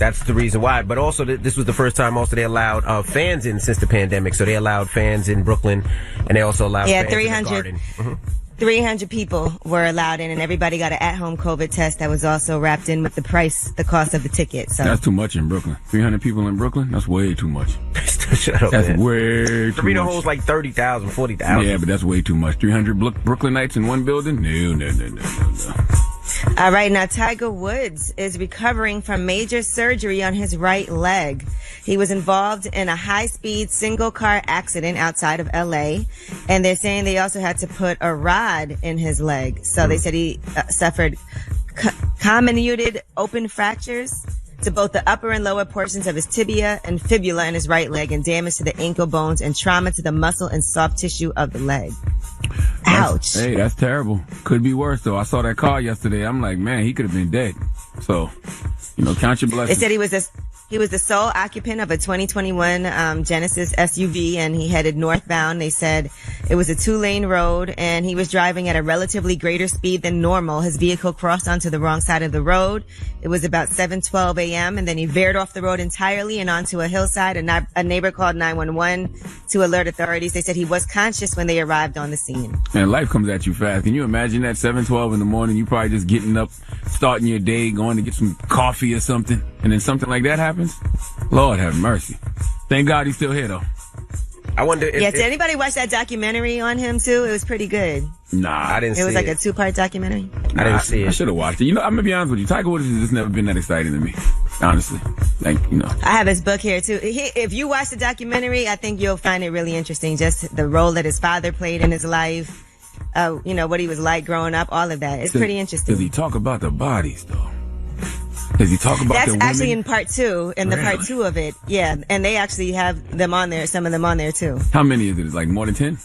That's the reason why. But also, this was the first time also they allowed fans in since the pandemic. So they allowed fans in Brooklyn, and they also allowed fans 300, in the Garden. 300 people were allowed in, and everybody got an at-home COVID test that was also wrapped in with the cost of the ticket. So that's too much in Brooklyn. 300 people in Brooklyn? That's way too much. Shut up, that's man. way too the Rita much. holds like 30,000, 40,000. Yeah, but that's way too much. 300 Brooklynites in one building? No. All right, now Tiger Woods is recovering from major surgery on his right leg. He was involved in a high-speed single-car accident outside of L.A., and they're saying they also had to put a rod in his leg. So they said he suffered comminuted open fractures to both the upper and lower portions of his tibia and fibula in his right leg, and damage to the ankle bones and trauma to the muscle and soft tissue of the leg. Ouch. Hey, that's terrible. Could be worse, though. I saw that car yesterday. I'm like, man, he could have been dead. So, count your blessings. They said he was the sole occupant of a 2021 Genesis SUV, and he headed northbound. They said it was a 2-lane road, and he was driving at a relatively greater speed than normal. His vehicle crossed onto the wrong side of the road. It was about 7:12 a.m., and then he veered off the road entirely and onto a hillside. A neighbor called 911 to alert authorities. They said he was conscious when they arrived on the scene. Man, life comes at you fast. Can you imagine that 7:12 in the morning? You probably just getting up, starting your day, going to get some coffee or something, and then something like that happens? Lord have mercy. Thank God he's still here, though. I wonder if... did anybody watch that documentary on him, too? It was pretty good. Nah. I didn't see it. It was like a 2-part documentary. I didn't see it. I should have watched it. I'm going to be honest with you. Tiger Woods has just never been that exciting to me. Honestly. I have his book here, too. If you watch the documentary, I think you'll find it really interesting. Just the role that his father played in his life, what he was like growing up, all of that. It's pretty interesting. Does he talk about the bodies, though? Does he talk about That's the actually women? in part 2, in the part 2 of it. Yeah, and they actually have them on there, some of them on there, too. How many is it? Like more than 10?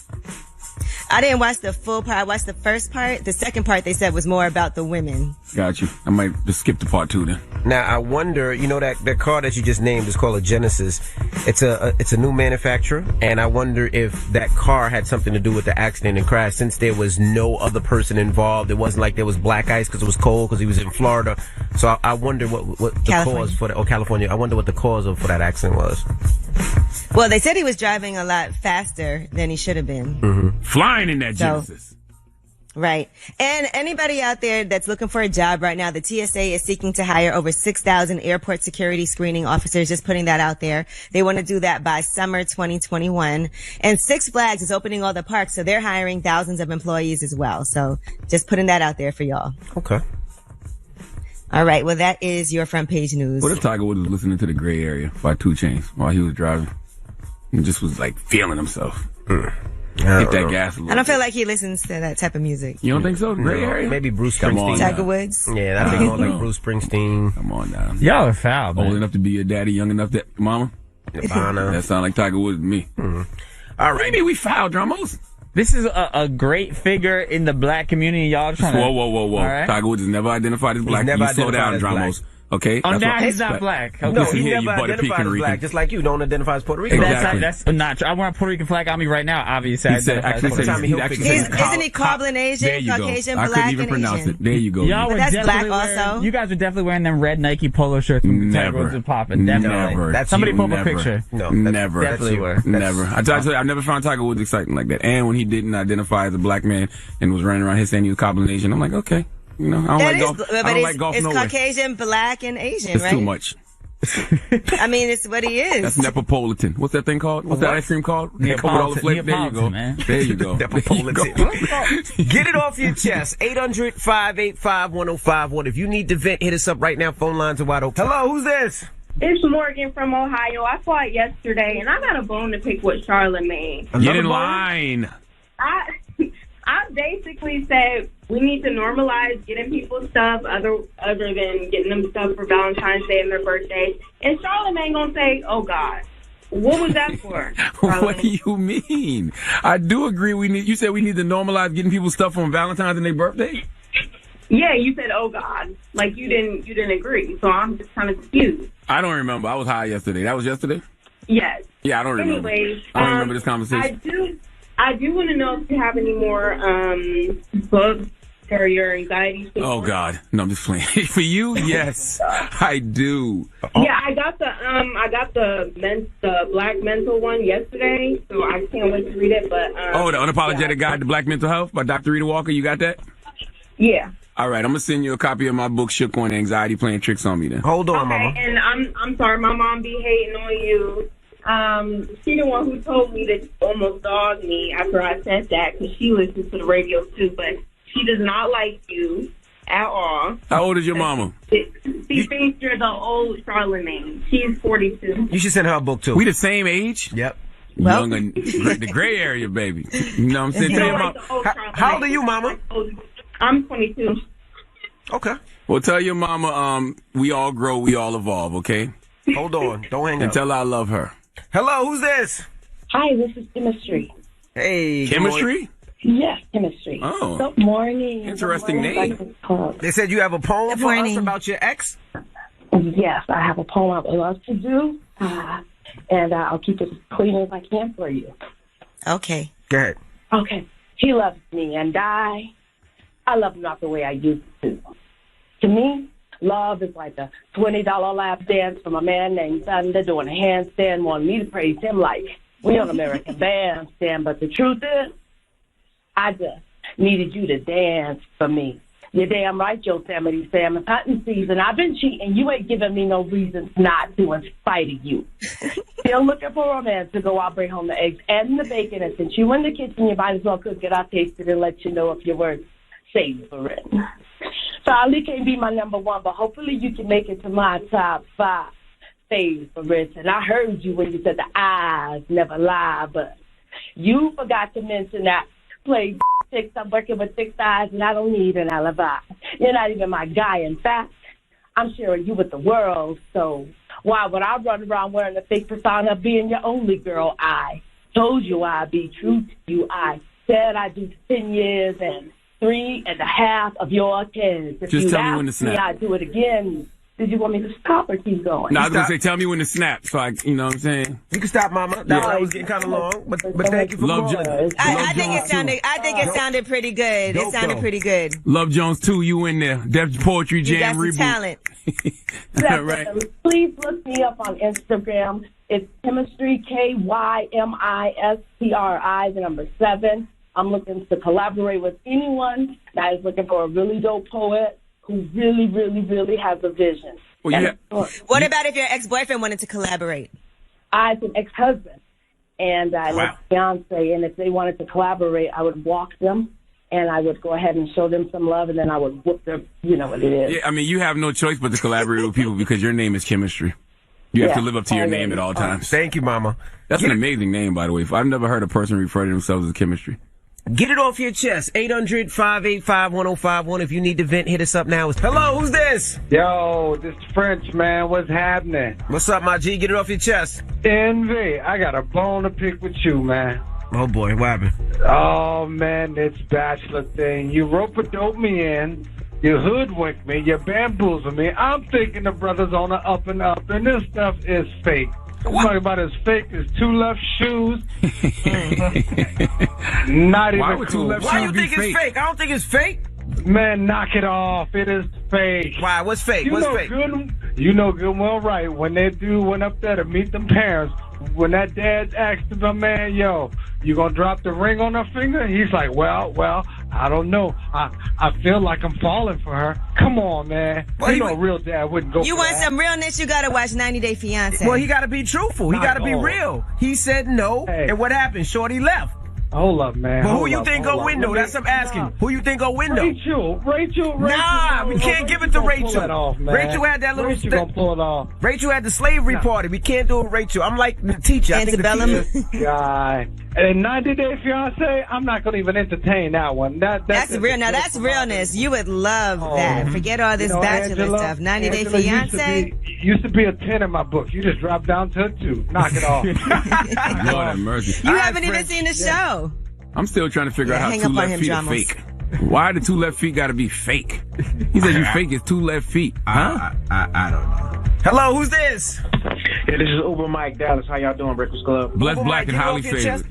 I didn't watch the full part. I watched the first part. The second part, they said, was more about the women. Got you. I might just skip to part 2 then. Now, I wonder, that car that you just named is called a Genesis. It's a new manufacturer, and I wonder if that car had something to do with the accident and crash, since there was no other person involved. It wasn't like there was black ice because it was cold, because he was in Florida. So I wonder what the California. cause for that, California. I wonder what the cause for that accident was. Well, they said he was driving a lot faster than he should have been. Mm-hmm. Flying in that Genesis. Right. And anybody out there that's looking for a job right now, the TSA is seeking to hire over 6,000 airport security screening officers. Just putting that out there. They want to do that by summer 2021. And Six Flags is opening all the parks, so they're hiring thousands of employees as well. So just putting that out there for y'all. Okay. All right. Well, that is your front page news. What if Tiger Woods was listening to The Gray Area by 2 Chainz while he was driving? And just was like feeling himself. Hit that gas a little I don't bit. feel like he listens to that type of music. You don't think so? Gray No, area? maybe Bruce Come on Springsteen. now. Tiger Woods? Yeah, I think more like Bruce Springsteen. Come on now. Y'all are foul, man. Old enough to be your daddy, young enough to mama? Nirvana. That sound like Tiger Woods to me. All What do you right. mean we foul, Dramos? This is a great figure in the black community. Y'all trying to... Whoa. All right. Tiger Woods has never identified as black. never You slow down, identified as Dramos. Okay? Oh, That's now what- he's not black. Okay. No, Listen he here, you never butter identified pecan as black, Rican. just like you don't identify as Puerto Rican. Exactly. That's not true. I want a Puerto Rican flag on me right now, obviously. He said, actually Tommy said, Hilfiger. Isn't he Coblin Asian, There you go. Caucasian, I black, couldn't even and pronounce Asian? it. There you go. Y'all But were that's definitely black wearing, also. You guys were definitely wearing them red Nike polo shirts when Tiger Never. Woods was popping. Definitely. Never. That's Somebody you. pull up a Never. picture. No, Never. Definitely were. Never. I tell you, I've never found Tiger Woods exciting like that. And when he didn't identify as a black man and was running around here saying he was Coblin Asian, I'm like, okay. I don't like golf. I don't like golf it's no way. Caucasian, black, and Asian, It's right? too much. I mean, it's what he is. That's Neapolitan. What's that thing called? What's that ice cream called? They come with all the flavor. There you go. Neapolitan, man. There you go. Neapolitan. Get it off your chest. 800-585-1051. If you need to vent, hit us up right now. Phone lines are wide open. Hello, who's this? It's Morgan from Ohio. I saw it yesterday, and I got a bone to pick with Charlamagne. Get in line. I basically said we need to normalize getting people stuff other than getting them stuff for Valentine's Day and their birthday. And Charlamagne gonna say, "Oh God, what was that for?" What do you mean? I do agree. You said we need to normalize getting people stuff on Valentine's and their birthday. Yeah, you said, "Oh God," like you didn't agree. So I'm just kind of confused. I don't remember. I was high yesterday. That was yesterday? Yes. Yeah, I don't remember. Anyways, I don't remember this conversation. I do want to know if you have any more books for your anxiety? Oh God, no, I'm just playing. For you, yes, I do. Yeah, I got the Black Mental one yesterday, so I can't wait to read it. But the Unapologetic Guide to Black Mental Health by Dr. Rita Walker. You got that? Yeah. All right, I'm gonna send you a copy of my book, Shook on Anxiety, Playing Tricks on Me. Then Hold on, Okay, Mama. and I'm sorry, my mom be hating on you. She the one who told me to almost dog me after I said that because she listens to the radio too, but she does not like you at all. how old is your mama? She thinks you're the old Charlemagne. She's 42. You should send her a book too. We the same age? Yep. Young and the gray area, baby. You know what I'm saying? You Tell know, your like mom. the old Charlemagne. How old are you, Mama? I'm 22. Okay. Well, tell your mama, we all grow, we all evolve, okay? Hold on. Don't hang And up. tell her I love her. Hello, who's this? Hi, this is Chemistry. Hey. good Chemistry? Yes, Chemistry. Oh. Good morning. Interesting Good morning, name. Breakfast Club. They said you have a poem Good for us morning. about your ex? Yes, I have a poem I would love to do, and I'll keep it as clean as I can for you. Okay. Go ahead. Okay. He loves me, and I love him not the way I used to. To me, love is like a $20 lap dance from a man named Thunder doing a handstand, wanting me to praise him like we on American Bandstand. But the truth is, I just needed you to dance for me. You're damn right, Yosemite Sam. It's hunting season. I've been cheating. You ain't giving me no reasons not to in spite of you. Still looking for romance to go out, bring home the eggs and the bacon. And since you in the kitchen, you might as well cook it. I'll taste it and let you know if you're worth savoring. Charlie can't be my number one, but hopefully you can make it to my top 5 favorites. And I heard you when you said the eyes never lie, but you forgot to mention that play six. I'm working with 6 eyes, and I don't need an alibi. You're not even my guy. In fact, I'm sharing you with the world. So why would I run around wearing a fake persona, being your only girl? I told you I'd be true to you. I said I'd do 10 years and 3.5 of your kids. If Just you tell me ask when to snap. I'd do it again. Did you want me to stop or keep going? No, I was going to say, tell me when to snap. So you know what I'm saying? You can stop, Mama. That one was getting kind of long, but thank you for Love calling. I think it sounded pretty good. Dope, It sounded though. pretty good. Love Jones, too. You in there. Def Poetry You got Jam some Reboot. talent. Right. Please look me up on Instagram. It's Chemistry, KYMISTRI, the number 7. I'm looking to collaborate with anyone that is looking for a really dope poet who really, really, really has a vision. Well, yeah. What about if your ex-boyfriend wanted to collaborate? I have an ex-husband, and I have a fiance, and if they wanted to collaborate, I would walk them, and I would go ahead and show them some love, and then I would whoop them. You know what it is. Yeah, I mean, you have no choice but to collaborate with people because your name is Chemistry. You have to live up to your name at all times. Thank you, Mama. That's an amazing name, by the way. I've never heard a person refer to themselves as Chemistry. Get it off your chest. 800-585-1051. If you need to vent, hit us up now. Hello, who's this? Yo, this French, man. What's happening? What's up, my G? Get it off your chest. Envy, I got a bone to pick with you, man. Oh, boy. What happened? Oh, man, this bachelor thing. You rope-a-dope me in. You hoodwink me. You bamboozle me. I'm thinking the brother's on the up and up, and this stuff is fake. Talking about as fake as 2 left shoes. Not Why even would 2 cool. left Why shoes you be think it's fake? I don't think it's fake. Man, knock it off. It is fake. Why? What's fake? You What's know fake? you know good and well right. When that dude went up there to meet them parents, when that dad asked my man, yo, you gonna drop the ring on her finger? He's like, well, I don't know. I feel like I'm falling for her. Come on, man. Well, you know a real dad wouldn't go You for want that. some realness? You gotta watch 90 Day Fiance. Well, he got to be truthful. He got to be all. real. He said no, Hey. and what happened? Shorty left. Hold up, man. But who Hold you up, think hold go up. window? Let me- That's what I'm asking. Nah. Who you think go window? Rachel. Nah, we can't give it to gonna pull Rachel. that off, man. Rachel had that little Rachel gonna pull it off. Rachel had the slavery party. We can't do it with Rachel. I'm like the teacher. I think the Antebellum. teacher- Guy. And 90 Day Fiance, I'm not gonna even entertain that one. That's real. Now that's realness. You would love that. Forget all this You know, bachelor Angela- stuff. 90 Day Angela Fiance. used to be a 10 in my book. You just dropped down to a 2. Knock it off. Lord have mercy. You All right, haven't even French. seen the show. I'm still trying to figure Yeah, out hang how 2 up on left him, feet are Dramas. fake. Why the 2 left feet got to be fake? He said you fake is 2 left feet. Huh? I don't know. Hello, who's this? Yeah, this is Uber Mike Dallas. How y'all doing, Breakfast Club? Bless Uber Black Mike, and get it highly off your favored.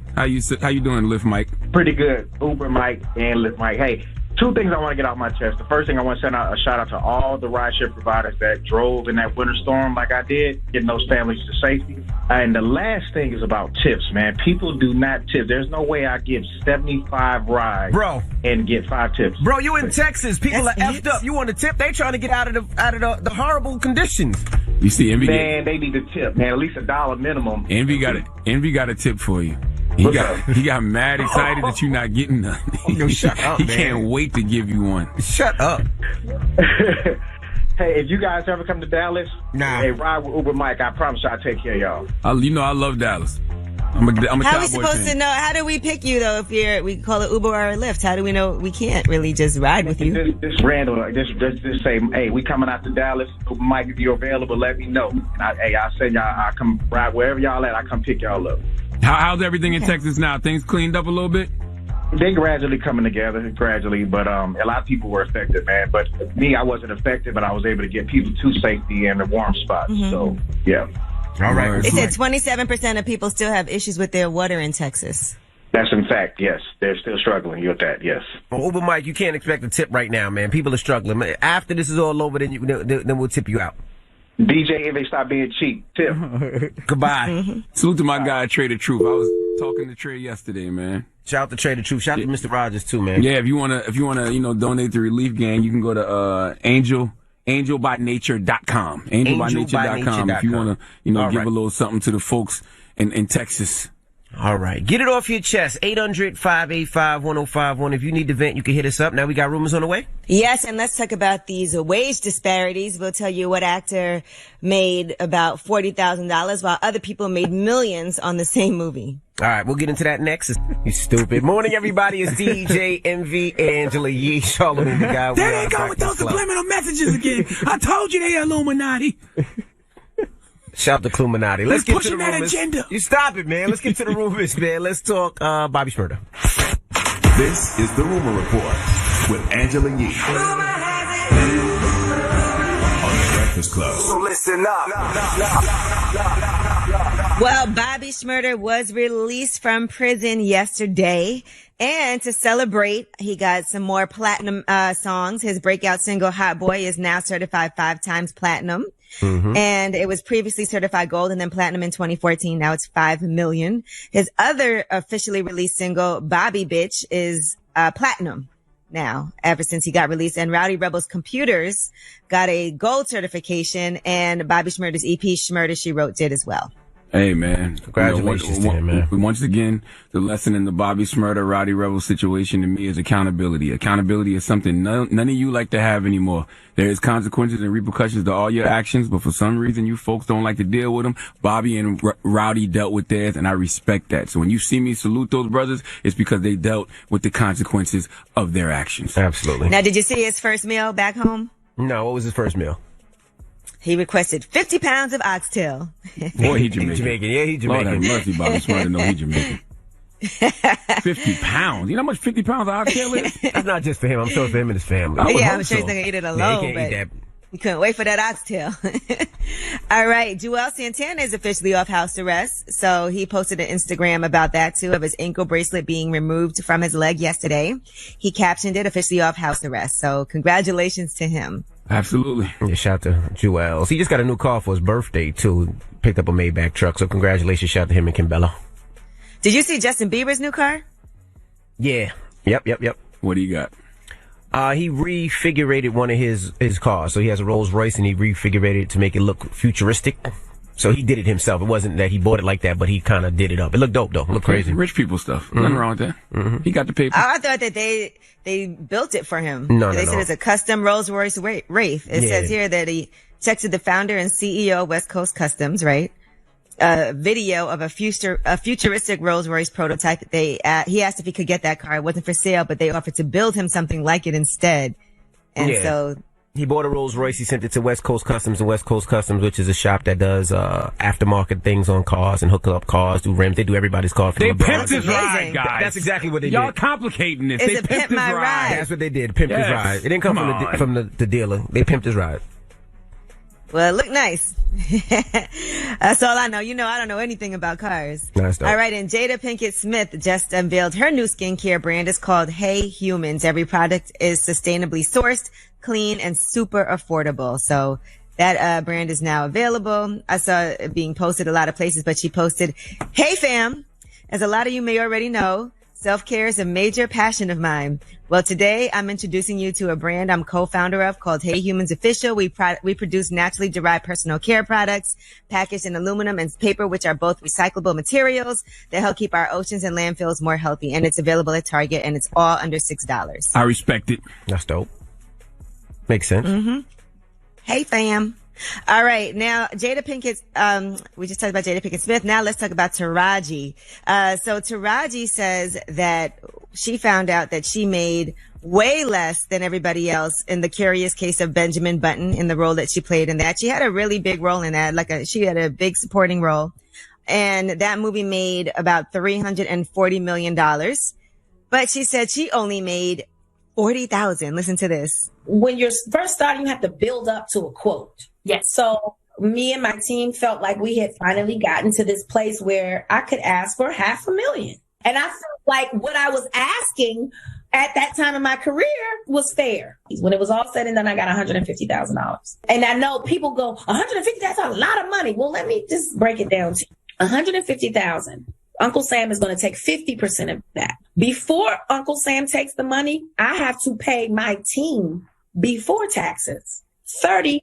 chest. How you doing, Lift Mike? Pretty good. Uber Mike and Lift Mike. Hey, Two things I want to get off my chest. The first thing, I want to send out a shout out to all the rideshare providers that drove in that winter storm like I did, getting those families to safety. And the last thing is about tips, man. People do not tip. There's no way I give 75 rides, bro, and get 5 tips. Bro, you in Texas. People are effed up. You want a tip? They trying to get out of the horrible conditions. You see, Envy. Man, they need to tip, man. At least $1 minimum. Envy got a tip for you. He got mad excited that you're not getting none. Yo, shut up, He man. can't wait to give you one. Shut up. Hey, if you guys ever come to Dallas, nah. Hey, ride with Uber Mike. I promise you I'll take care of y'all. I love Dallas. I'm a How are we Cowboy supposed fan. to know? How do we pick you though? If we call it Uber or Lyft, how do we know we can't really just ride with you? This random, just say, hey, we coming out to Dallas. Uber Mike, if you're available, let me know. And I'll send y'all. I'll come ride wherever y'all at. I come pick y'all up. How's everything in Texas now? Things cleaned up a little bit? They gradually coming together, but a lot of people were affected, man. But me, I wasn't affected, but I was able to get people to safety and a warm spot. Mm-hmm. So, yeah. All right. It said 27% of people still have issues with their water in Texas. That's in fact, yes. They're still struggling with that, yes. Well, Uber Mike, you can't expect a tip right now, man. People are struggling. After this is all over, then we'll tip you out. DJ, if they stop being cheap, tip. Goodbye. Mm-hmm. Salute to my guy, Trader Truth. I was talking to Trey yesterday, man. Shout out to Trader Truth. Shout out to Mr. Rogers too, man. Yeah, if you wanna, donate to Relief Gang, you can go to angelbynature.com. Angelbynature.com. If you wanna, give a little something to the folks in Texas. All right. Get it off your chest. 800-585-1051. If you need to vent, you can hit us up. Now we got rumors on the way. Yes, and let's talk about these wage disparities. We'll tell you what actor made about $40,000 while other people made millions on the same movie. All right, we'll get into that next. You stupid. Morning, everybody. It's DJ MV Angela Yee, Charlamagne the guy. There they go with those subliminal messages again. I told you they Illuminati. Shout out to Cluminati. Let's get to the that rumors. agenda. You stop it, man. Let's get to the rumors, man. Let's talk Bobby Shmurda. This is the Rumor Report with Angela Yee on the Breakfast Club. So listen up. Well, Bobby Shmurda was released from prison yesterday. And to celebrate, he got some more platinum songs. His breakout single, Hot Boy, is now certified 5 times platinum. Mm-hmm. And it was previously certified gold and then platinum in 2014. Now it's 5 million. His other officially released single, Bobby Bitch, is platinum now ever since he got released. And Rowdy Rebel's Computers got a gold certification, and Bobby Shmurda's EP, Shmurda She Wrote, did as well. Hey, man. Congratulations to him, man. Once again, the lesson in the Bobby Shmurda, Rowdy Rebel situation to me is accountability. Accountability is something none of you like to have anymore. There is consequences and repercussions to all your actions, but for some reason you folks don't like to deal with them. Bobby and Rowdy dealt with theirs, and I respect that. So when you see me salute those brothers, it's because they dealt with the consequences of their actions. Absolutely. Now, did you see his first meal back home? No, what was his first meal? He requested 50 pounds of oxtail. Boy, he Jamaican. Yeah, he Jamaican. Lord have mercy, Bobby Shmurda. No, he Jamaican. 50 pounds. You know how much 50 pounds of oxtail is? That's not just for him. I'm sure it's for him and his family. Yeah, I'm sure he's not going to eat it alone, but he couldn't wait for that oxtail. All right. Joelle Santana is officially off house arrest. So he posted an Instagram about that too, of his ankle bracelet being removed from his leg yesterday. He captioned it officially off house arrest. So congratulations to him. Absolutely. Yeah, shout out to Joelle. He just got a new car for his birthday too. Picked up a Maybach truck. So congratulations. Shout out to him and Kimbella. Did you see Justin Bieber's new car? Yeah. Yep. What do you got? He refigurated one of his cars. So he has a Rolls Royce and he refigurated it to make it look futuristic. So he did it himself. It wasn't that he bought it like that, but he kind of did it up. It looked dope though. It looked crazy. Rich people stuff. Mm-hmm. Nothing wrong with that. Mm-hmm. He got the paper. I thought that they built it for him. No. They said it's a custom Rolls Royce Wraith. It says here that he texted the founder and CEO of West Coast Customs, right? A video of a futuristic Rolls Royce prototype. He asked if he could get that car. It wasn't for sale, but they offered to build him something like it instead. And so he bought a Rolls Royce. He sent it to West Coast Customs, and West Coast Customs, which is a shop that does aftermarket things on cars and hook up cars, do rims. They do everybody's car. They pimped his ride, guys. That's exactly what they did. Y'all complicating this. It's they pimped his ride. That's what they did. Pimped his ride. It didn't come from the dealer. They pimped his ride. Well, it looked nice. That's all I know. You know, I don't know anything about cars. Nice, all right, and Jada Pinkett Smith just unveiled her new skincare brand. It's called Hey Humans. Every product is sustainably sourced, clean, and super affordable. So that brand is now available. I saw it being posted a lot of places, but she posted, "Hey fam, as a lot of you may already know, self-care is a major passion of mine. Well, today I'm introducing you to a brand I'm co-founder of called Hey Humans Official. We produce naturally derived personal care products packaged in aluminum and paper, which are both recyclable materials that help keep our oceans and landfills more healthy. And it's available at Target, and it's all under $6. I respect it. That's dope. Makes sense. Mm-hmm. Hey, fam. All right. Now, Jada Pinkett, we just talked about Jada Pinkett Smith. Now let's talk about Taraji. So Taraji says that she found out that she made way less than everybody else in The Curious Case of Benjamin Button in the role that she played in that. She had a really big role in that, she had a big supporting role. And that movie made about $340 million. But she said she only made 40,000. Listen to this. When you're first starting, you have to build up to a quote. Yes. So me and my team felt like we had finally gotten to this place where I could ask for $500,000. And I felt like what I was asking at that time in my career was fair. When it was all said and done, I got $150,000. And I know people go, $150,000, that's a lot of money. Well, let me just break it down to you. $150,000. Uncle Sam is going to take 50% of that. Before Uncle Sam takes the money, I have to pay my team before taxes 30%.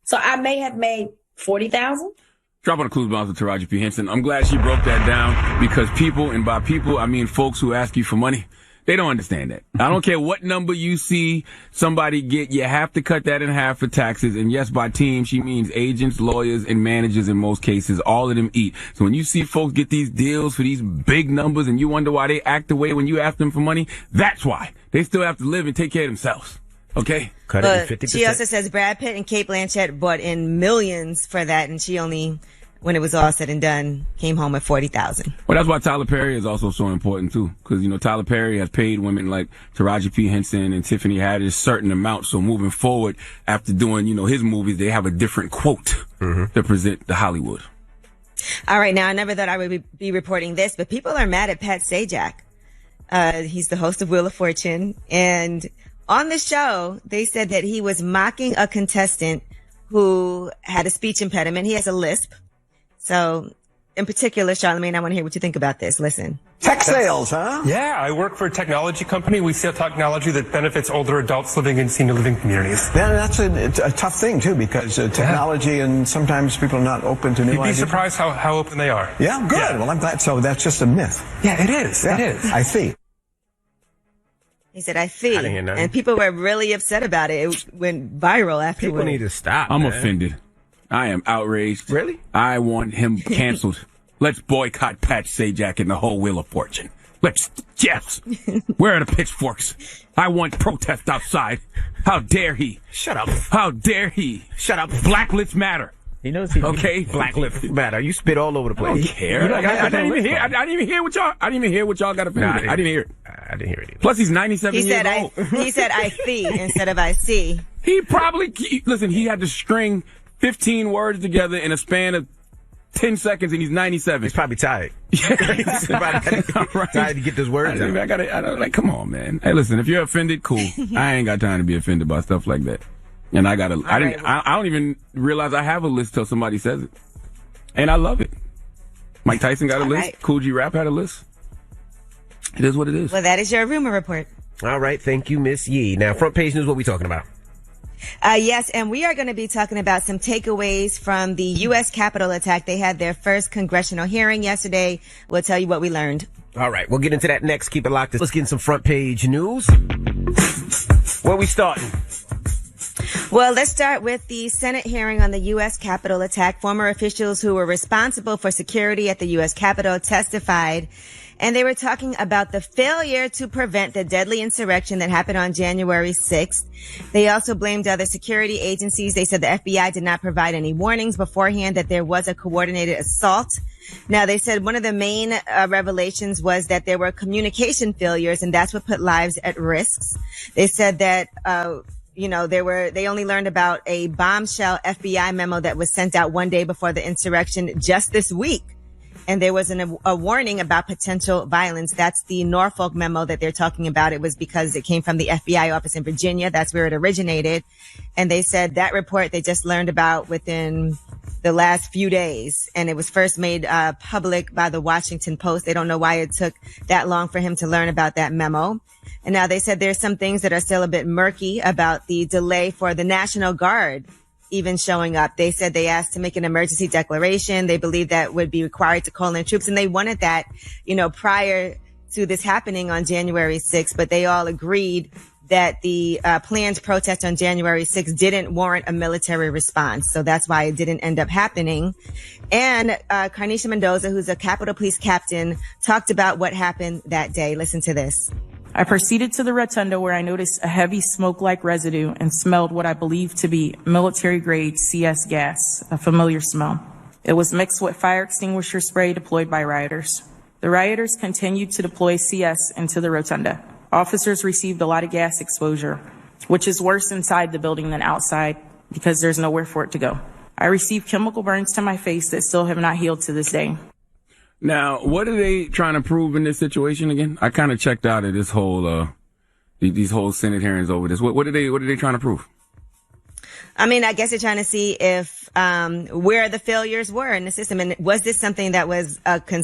So I may have made 40,000. Dropping the clues bombs with Taraji P. Henson. I'm glad she broke that down because people, and by people, I mean folks who ask you for money, they don't understand that. I don't care what number you see somebody get, you have to cut that in half for taxes. And yes, by team, she means agents, lawyers, and managers in most cases. All of them eat. So when you see folks get these deals for these big numbers and you wonder why they act the way when you ask them for money, that's why. They still have to live and take care of themselves. Okay? Cut it in 50%. She also says Brad Pitt and Cate Blanchett bought in millions for that, and she only, when it was all said and done, came home with 40,000. Well, that's why Tyler Perry is also so important too, because Tyler Perry has paid women like Taraji P. Henson and Tiffany Haddish certain amounts. So moving forward, after doing his movies, they have a different quote to present to Hollywood. All right, now I never thought I would be reporting this, but people are mad at Pat Sajak. He's the host of Wheel of Fortune, and on the show, they said that he was mocking a contestant who had a speech impediment. He has a lisp. So, in particular, Charlamagne, I want to hear what you think about this. Listen. Tech sales, huh? Yeah, I work for a technology company. We sell technology that benefits older adults living in senior living communities. Yeah, that's a tough thing, too, because technology and sometimes people are not open to new ideas. You'd be surprised how open they are. Yeah, good. Yeah. Well, I'm glad. So that's just a myth. Yeah, it is. Yeah, it is. I see. He said, I see. And people were really upset about it. It went viral afterwards. People need to stop. I'm offended. I am outraged. Really? I want him canceled. Let's boycott Pat Sajak and the whole Wheel of Fortune. Yes. Where are the pitchforks? I want protest outside. How dare he? Shut up. How dare he? Shut up. Black lives matter. He knows he okay, Black lives matter. You spit all over the place. I don't care. I didn't even hear what y'all got to Nah, I didn't hear it. I didn't hear it either. Plus, he's 97 years old. He said, I see instead of I see. He probably, listen, he had to string 15 words together in a span of 10 seconds, and he's 97. He's probably tired. He's probably tired to get those words out. I gotta, come on, man. Hey, listen, if you're offended, cool. I ain't got time to be offended by stuff like that. And I don't even realize I have a list till somebody says it. And I love it. Mike Tyson got a list. Right. Cool G Rap had a list. It is what it is. Well, that is your rumor report. All right. Thank you, Miss Yee. Now, front page news, what we talking about? Yes, and we are going to be talking about some takeaways from the U.S. Capitol attack. They had their first congressional hearing yesterday. We'll tell you what we learned. All right, we'll get into that next. Keep it locked. Let's get in some front page news. Where we starting? Well, let's start with the Senate hearing on the U.S. Capitol attack. Former officials who were responsible for security at the U.S. Capitol testified, and they were talking about the failure to prevent the deadly insurrection that happened on January 6th. They also blamed other security agencies. They said the FBI did not provide any warnings beforehand that there was a coordinated assault. Now, they said one of the main revelations was that there were communication failures, and that's what put lives at risk. They said that they only learned about a bombshell FBI memo that was sent out one day before the insurrection just this week. And there was a warning about potential violence. That's the Norfolk memo that they're talking about. It was because it came from the FBI office in Virginia. That's where it originated. And they said that report they just learned about within the last few days. And it was first made public by the Washington Post. They don't know why it took that long for him to learn about that memo. And now they said there's some things that are still a bit murky about the delay for the National Guard even showing up. They said they asked to make an emergency declaration. They believe that would be required to call in troops. And they wanted that, prior to this happening on January 6th. But they all agreed that the planned protest on January 6th didn't warrant a military response. So that's why it didn't end up happening. And Carnisha Mendoza, who's a Capitol Police captain, talked about what happened that day. Listen to this. I proceeded to the rotunda where I noticed a heavy smoke-like residue and smelled what I believed to be military-grade CS gas, a familiar smell. It was mixed with fire extinguisher spray deployed by rioters. The rioters continued to deploy CS into the rotunda. Officers received a lot of gas exposure, which is worse inside the building than outside because there's nowhere for it to go. I received chemical burns to my face that still have not healed to this day. Now, what are they trying to prove in this situation again? I kind of checked out of this whole, these whole Senate hearings over this. What are they trying to prove? I mean, I guess they're trying to see if, where the failures were in the system. And was this something that was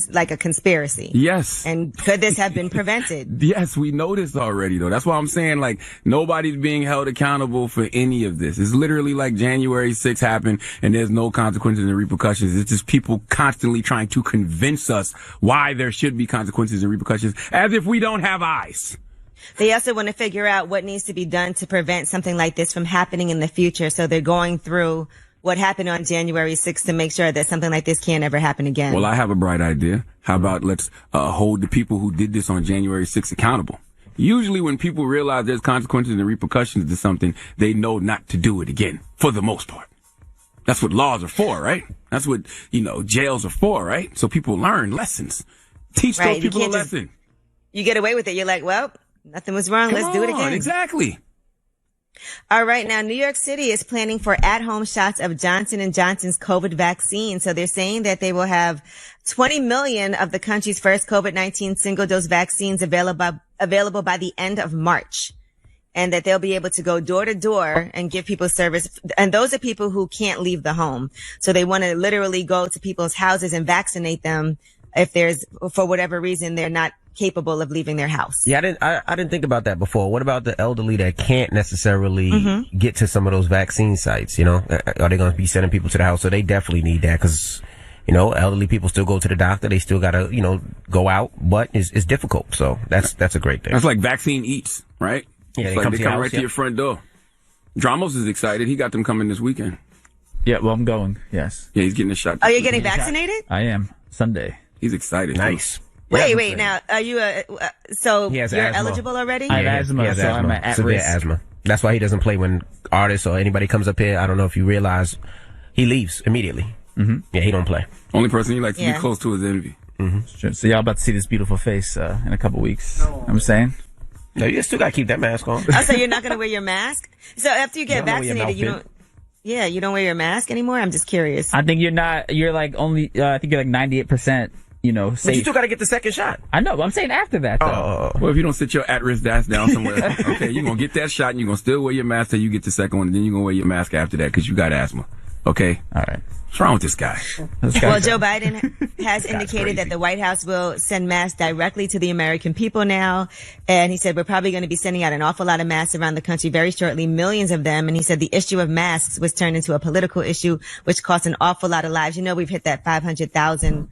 like a conspiracy? Yes. And could this have been prevented? Yes, we know this already, though. That's why I'm saying, nobody's being held accountable for any of this. It's literally like January 6th happened and there's no consequences and repercussions. It's just people constantly trying to convince us why there should be consequences and repercussions, as if we don't have eyes. They also want to figure out what needs to be done to prevent something like this from happening in the future. So they're going through what happened on January 6th to make sure that something like this can't ever happen again. Well, I have a bright idea. How about let's hold the people who did this on January 6th accountable? Usually when people realize there's consequences and repercussions to something, they know not to do it again, for the most part. That's what laws are for, right? That's what, jails are for, right? So people learn lessons. Teach those people a lesson. You get away with it. You're like, well, nothing was wrong. Let's do it again. Exactly. All right. Now, New York City is planning for at-home shots of Johnson & Johnson's COVID vaccine. So they're saying that they will have 20 million of the country's first COVID-19 single-dose vaccines available by the end of March. And that they'll be able to go door to door and give people service. And those are people who can't leave the home. So they want to literally go to people's houses and vaccinate them if for whatever reason, they're not capable of leaving their house. Yeah, I didn't think about that before. What about the elderly that can't necessarily get to some of those vaccine sites? Are they going to be sending people to the house? So they definitely need that because, elderly people still go to the doctor. They still got to, go out, but it's difficult. So that's a great thing. That's like vaccine eats, right? Yeah, they come right to your front door. Dramos is excited. He got them coming this weekend. Yeah, well, I'm going. Yes. Yeah, he's getting a shot. Oh, you're getting vaccinated? I am. Sunday. He's excited. Nice. Wait. Now, are you you're asthma. Eligible already? I have asthma, so I'm at severe risk. asthma. That's why he doesn't play when artists or anybody comes up here. I don't know if you realize he leaves immediately. Mm-hmm. Yeah, he don't play. Only person he likes to be close to is Envy. Mm-hmm. Sure. So y'all about to see this beautiful face in a couple weeks. I'm saying. No, you still gotta keep that mask on. Oh, so you're not gonna wear your mask? So after you get vaccinated, you don't. Yeah, you don't wear your mask anymore? I'm just curious. I think you're like 98%, safe. But you still got to get the second shot. I know, but I'm saying after that, though. Well, if you don't sit your at-risk ass down somewhere, okay, you're going to get that shot and you're going to still wear your mask till you get the second one, and then you're going to wear your mask after that because you got asthma. Okay? All right. What's wrong with this guy? Well, Joe Biden has indicated that the White House will send masks directly to the American people now. And he said, we're probably going to be sending out an awful lot of masks around the country very shortly, millions of them. And he said the issue of masks was turned into a political issue, which cost an awful lot of lives. We've hit that 500,000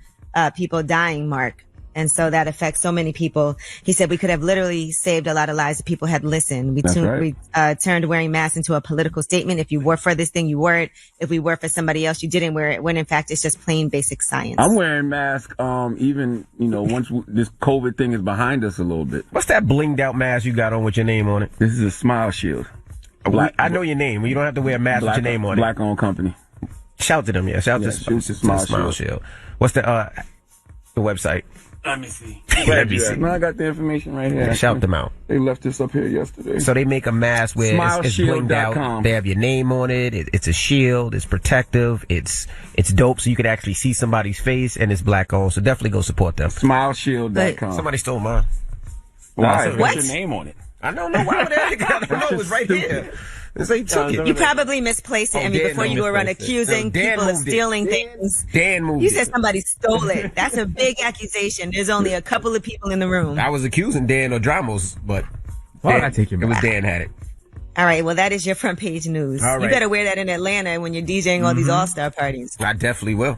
people dying mark. And so that affects so many people. He said we could have literally saved a lot of lives if people had listened. We turned wearing masks into a political statement. If you were for this thing, you wore it. If we were for somebody else, you didn't wear it. When in fact, it's just plain basic science. I'm wearing masks, even, once this COVID thing is behind us a little bit. What's that blinged out mask you got on with your name on it? This is a Smile Shield. I know your name. You don't have to wear a mask with your name on it. Black-owned company. Shout to them, yeah. Shout to Smile Shield. What's the website? Let me see. Let me see. No, I got the information right here. Shout them out. They left this up here yesterday. So they make a mask where it's blinged out. They have your name on it. It's a shield. It's protective. It's dope. So you can actually see somebody's face, and it's black owned. So definitely go support them. Smileshield.com. Somebody stole mine. Why? What? What's your name on it? I don't know. Why would I don't know. It was right here. So he took it. You probably misplaced it, Emmy, before you go around accusing people of stealing things. Dan moved You said somebody stole it. That's a big accusation. There's only a couple of people in the room. I was accusing Dan or Dramos, but Why would I take him it was back? Dan had it. All right, well, that is your front page news. All right. You better wear that in Atlanta when you're DJing all these all-star parties. I definitely will.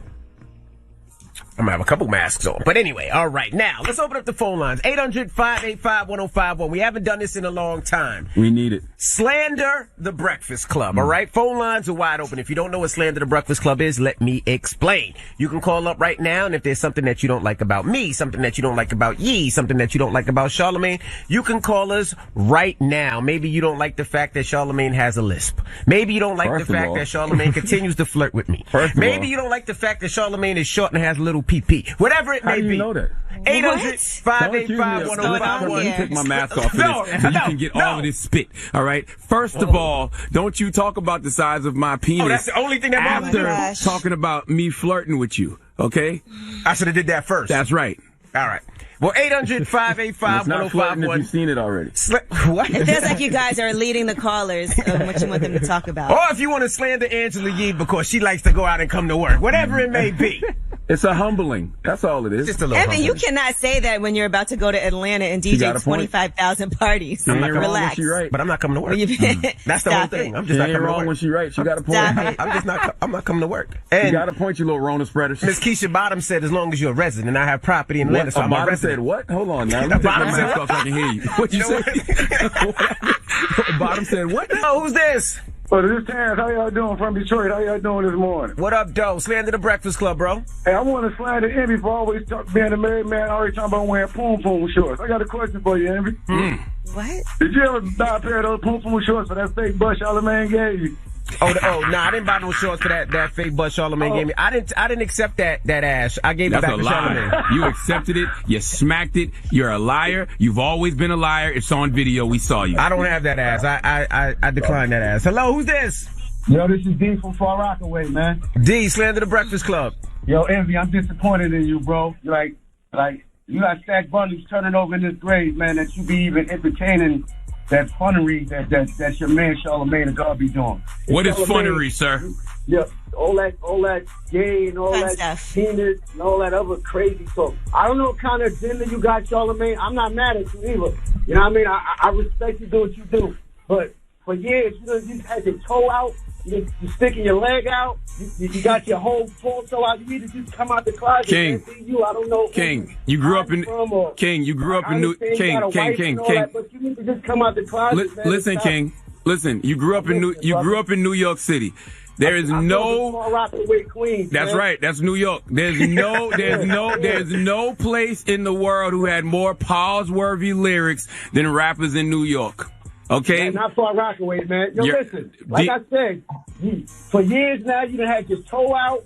I'm gonna have a couple masks on. But anyway, all right. Now, let's open up the phone lines. 800-585-1051. We haven't done this in a long time. We need it. Slander the Breakfast Club, all right? Phone lines are wide open. If you don't know what Slander the Breakfast Club is, let me explain. You can call up right now, and if there's something that you don't like about me, something that you don't like about Yee, something that you don't like about Charlamagne, you can call us right now. Maybe you don't like the fact that Charlamagne has a lisp. Maybe you don't like the fact that Charlamagne continues to flirt with me. Maybe you don't like the fact that Charlamagne is short and has a little PP. Whatever it may be. How do you know that? 800-585-1051. Let me take my mask off for this so you can get all of this spit. All right? First of all, don't you talk about the size of my penis. Oh, that's the only thing that bothers you? After talking about me flirting with you, okay? I should have did that first. That's right. All right. Well, 800-585-1051. You've seen it already. What? It feels like you guys are leading the callers on what you want them to talk about. Or if you want to slander Angela Yee because she likes to go out and come to work. Whatever it may be. It's a humbling. That's all it is. Just a little Evan, you cannot say that when you're about to go to Atlanta and DJ 25,000 parties. I'm not Relax. right. But I'm not coming to work. That's the whole thing. I'm just not coming to work. When she right. She got a point. I'm not coming to work. And you got a point, you little Rona spreader. Miss Keisha Bottom said, as long as you're a resident, I have property in Atlanta, so I'm a resident. Said what? Hold on now. Let me take my mask off so I can hear you. What you say? Bottom said what? Oh, who's this? Oh, this is Terrence. How y'all doing from Detroit? How y'all doing this morning? What up, Doe? Slander the Breakfast Club, bro. Hey, I want to slander Envy for always being a married man, always talking about wearing poom shorts. I got a question for you, Envy. What? Did you ever buy a pair of those poom shorts for that fake butt Charlamagne gave you? I didn't buy no shorts for that fake butt Charlamagne gave me. I didn't accept that ash. I gave it back to Charlamagne. You accepted it. You smacked it. You're a liar. You've always been a liar. It's on video. We saw you. I don't have that ass. I declined that ass. Hello, who's this? Yo, this is D from Far Rockaway, man. D, Slander the Breakfast Club. Yo, Envy, I'm disappointed in you, bro. Like you got stack bundles turning over in this grave, man, that you be even entertaining that funnery that your man Charlamagne the God be doing. What is funnery, sir? Yeah, all that gay and all that penis and all that other crazy talk. I don't know what kind of agenda you got, Charlamagne. I'm not mad at you either. You know what I mean? I respect you do what you do. But for years, you had your toe out. You're sticking your leg out. You got your whole torso out. You need to just come out the closet. King, I don't know. King, you grew up in King. You grew up in New King. But you need to just come out the closet. Listen, King. Listen, you grew up in New York City. There is no. That's right. That's New York. There's no place in the world who had more pause-worthy lyrics than rappers in New York. Okay? Man, not Far Rockaway, man. Yo, listen. Like I said, for years now, you done had your toe out.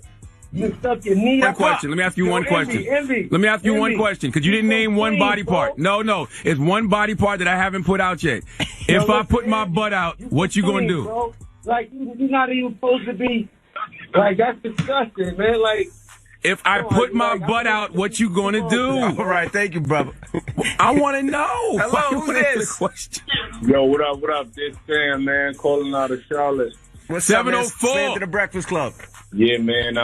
You done stuck your knee up. One question. Let me ask you one question. Let me ask you one question, because you didn't name one body part. No. It's one body part that I haven't put out yet. If I put my butt out, what you gonna do? Bro. Like, you're not even supposed to be. Like, that's disgusting, man. Like, if I put my butt out, what you gonna do? All right, thank you, brother. I want to know. Hello, who's this? Yo, what up? This Sam, man, calling out of Charlotte. What's 704? Up, to the Breakfast Club. Yeah, man.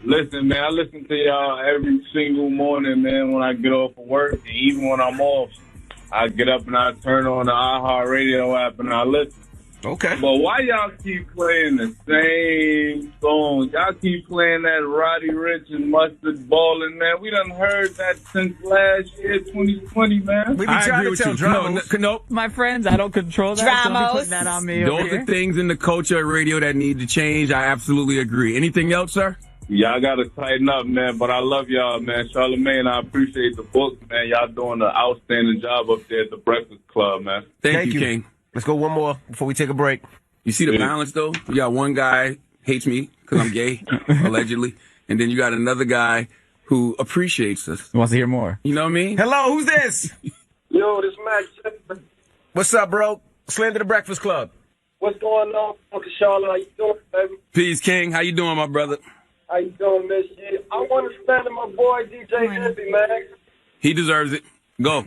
Listen, man, I listen to y'all every single morning, man, when I get off of work, and even when I'm off, I get up and I turn on the iHeartRadio app and I listen. Okay. But why y'all keep playing the same songs? Y'all keep playing that Roddy Ricch and Mustard Ballin', man. We done heard that since last year, 2020, man. We be trying to tell Dramos. Nope. My friends, I don't control that. Don't be putting that on me. Those are things in the culture of radio that need to change. I absolutely agree. Anything else, sir? Y'all got to tighten up, man. But I love y'all, man. Charlamagne, I appreciate the book, man. Y'all doing an outstanding job up there at the Breakfast Club, man. Thank you, King. Let's go one more before we take a break. You see the balance, though? You got one guy hates me because I'm gay, allegedly. And then you got another guy who appreciates us. Wants to hear more. You know what I mean? Hello, who's this? Yo, this Max. What's up, bro? Slander the Breakfast Club. What's going on, Uncle Charlotte? How you doing, baby? Peace, King. How you doing, my brother? How you doing, Miss G? I want to stand to my boy, DJ Envy, man. He deserves it. Go.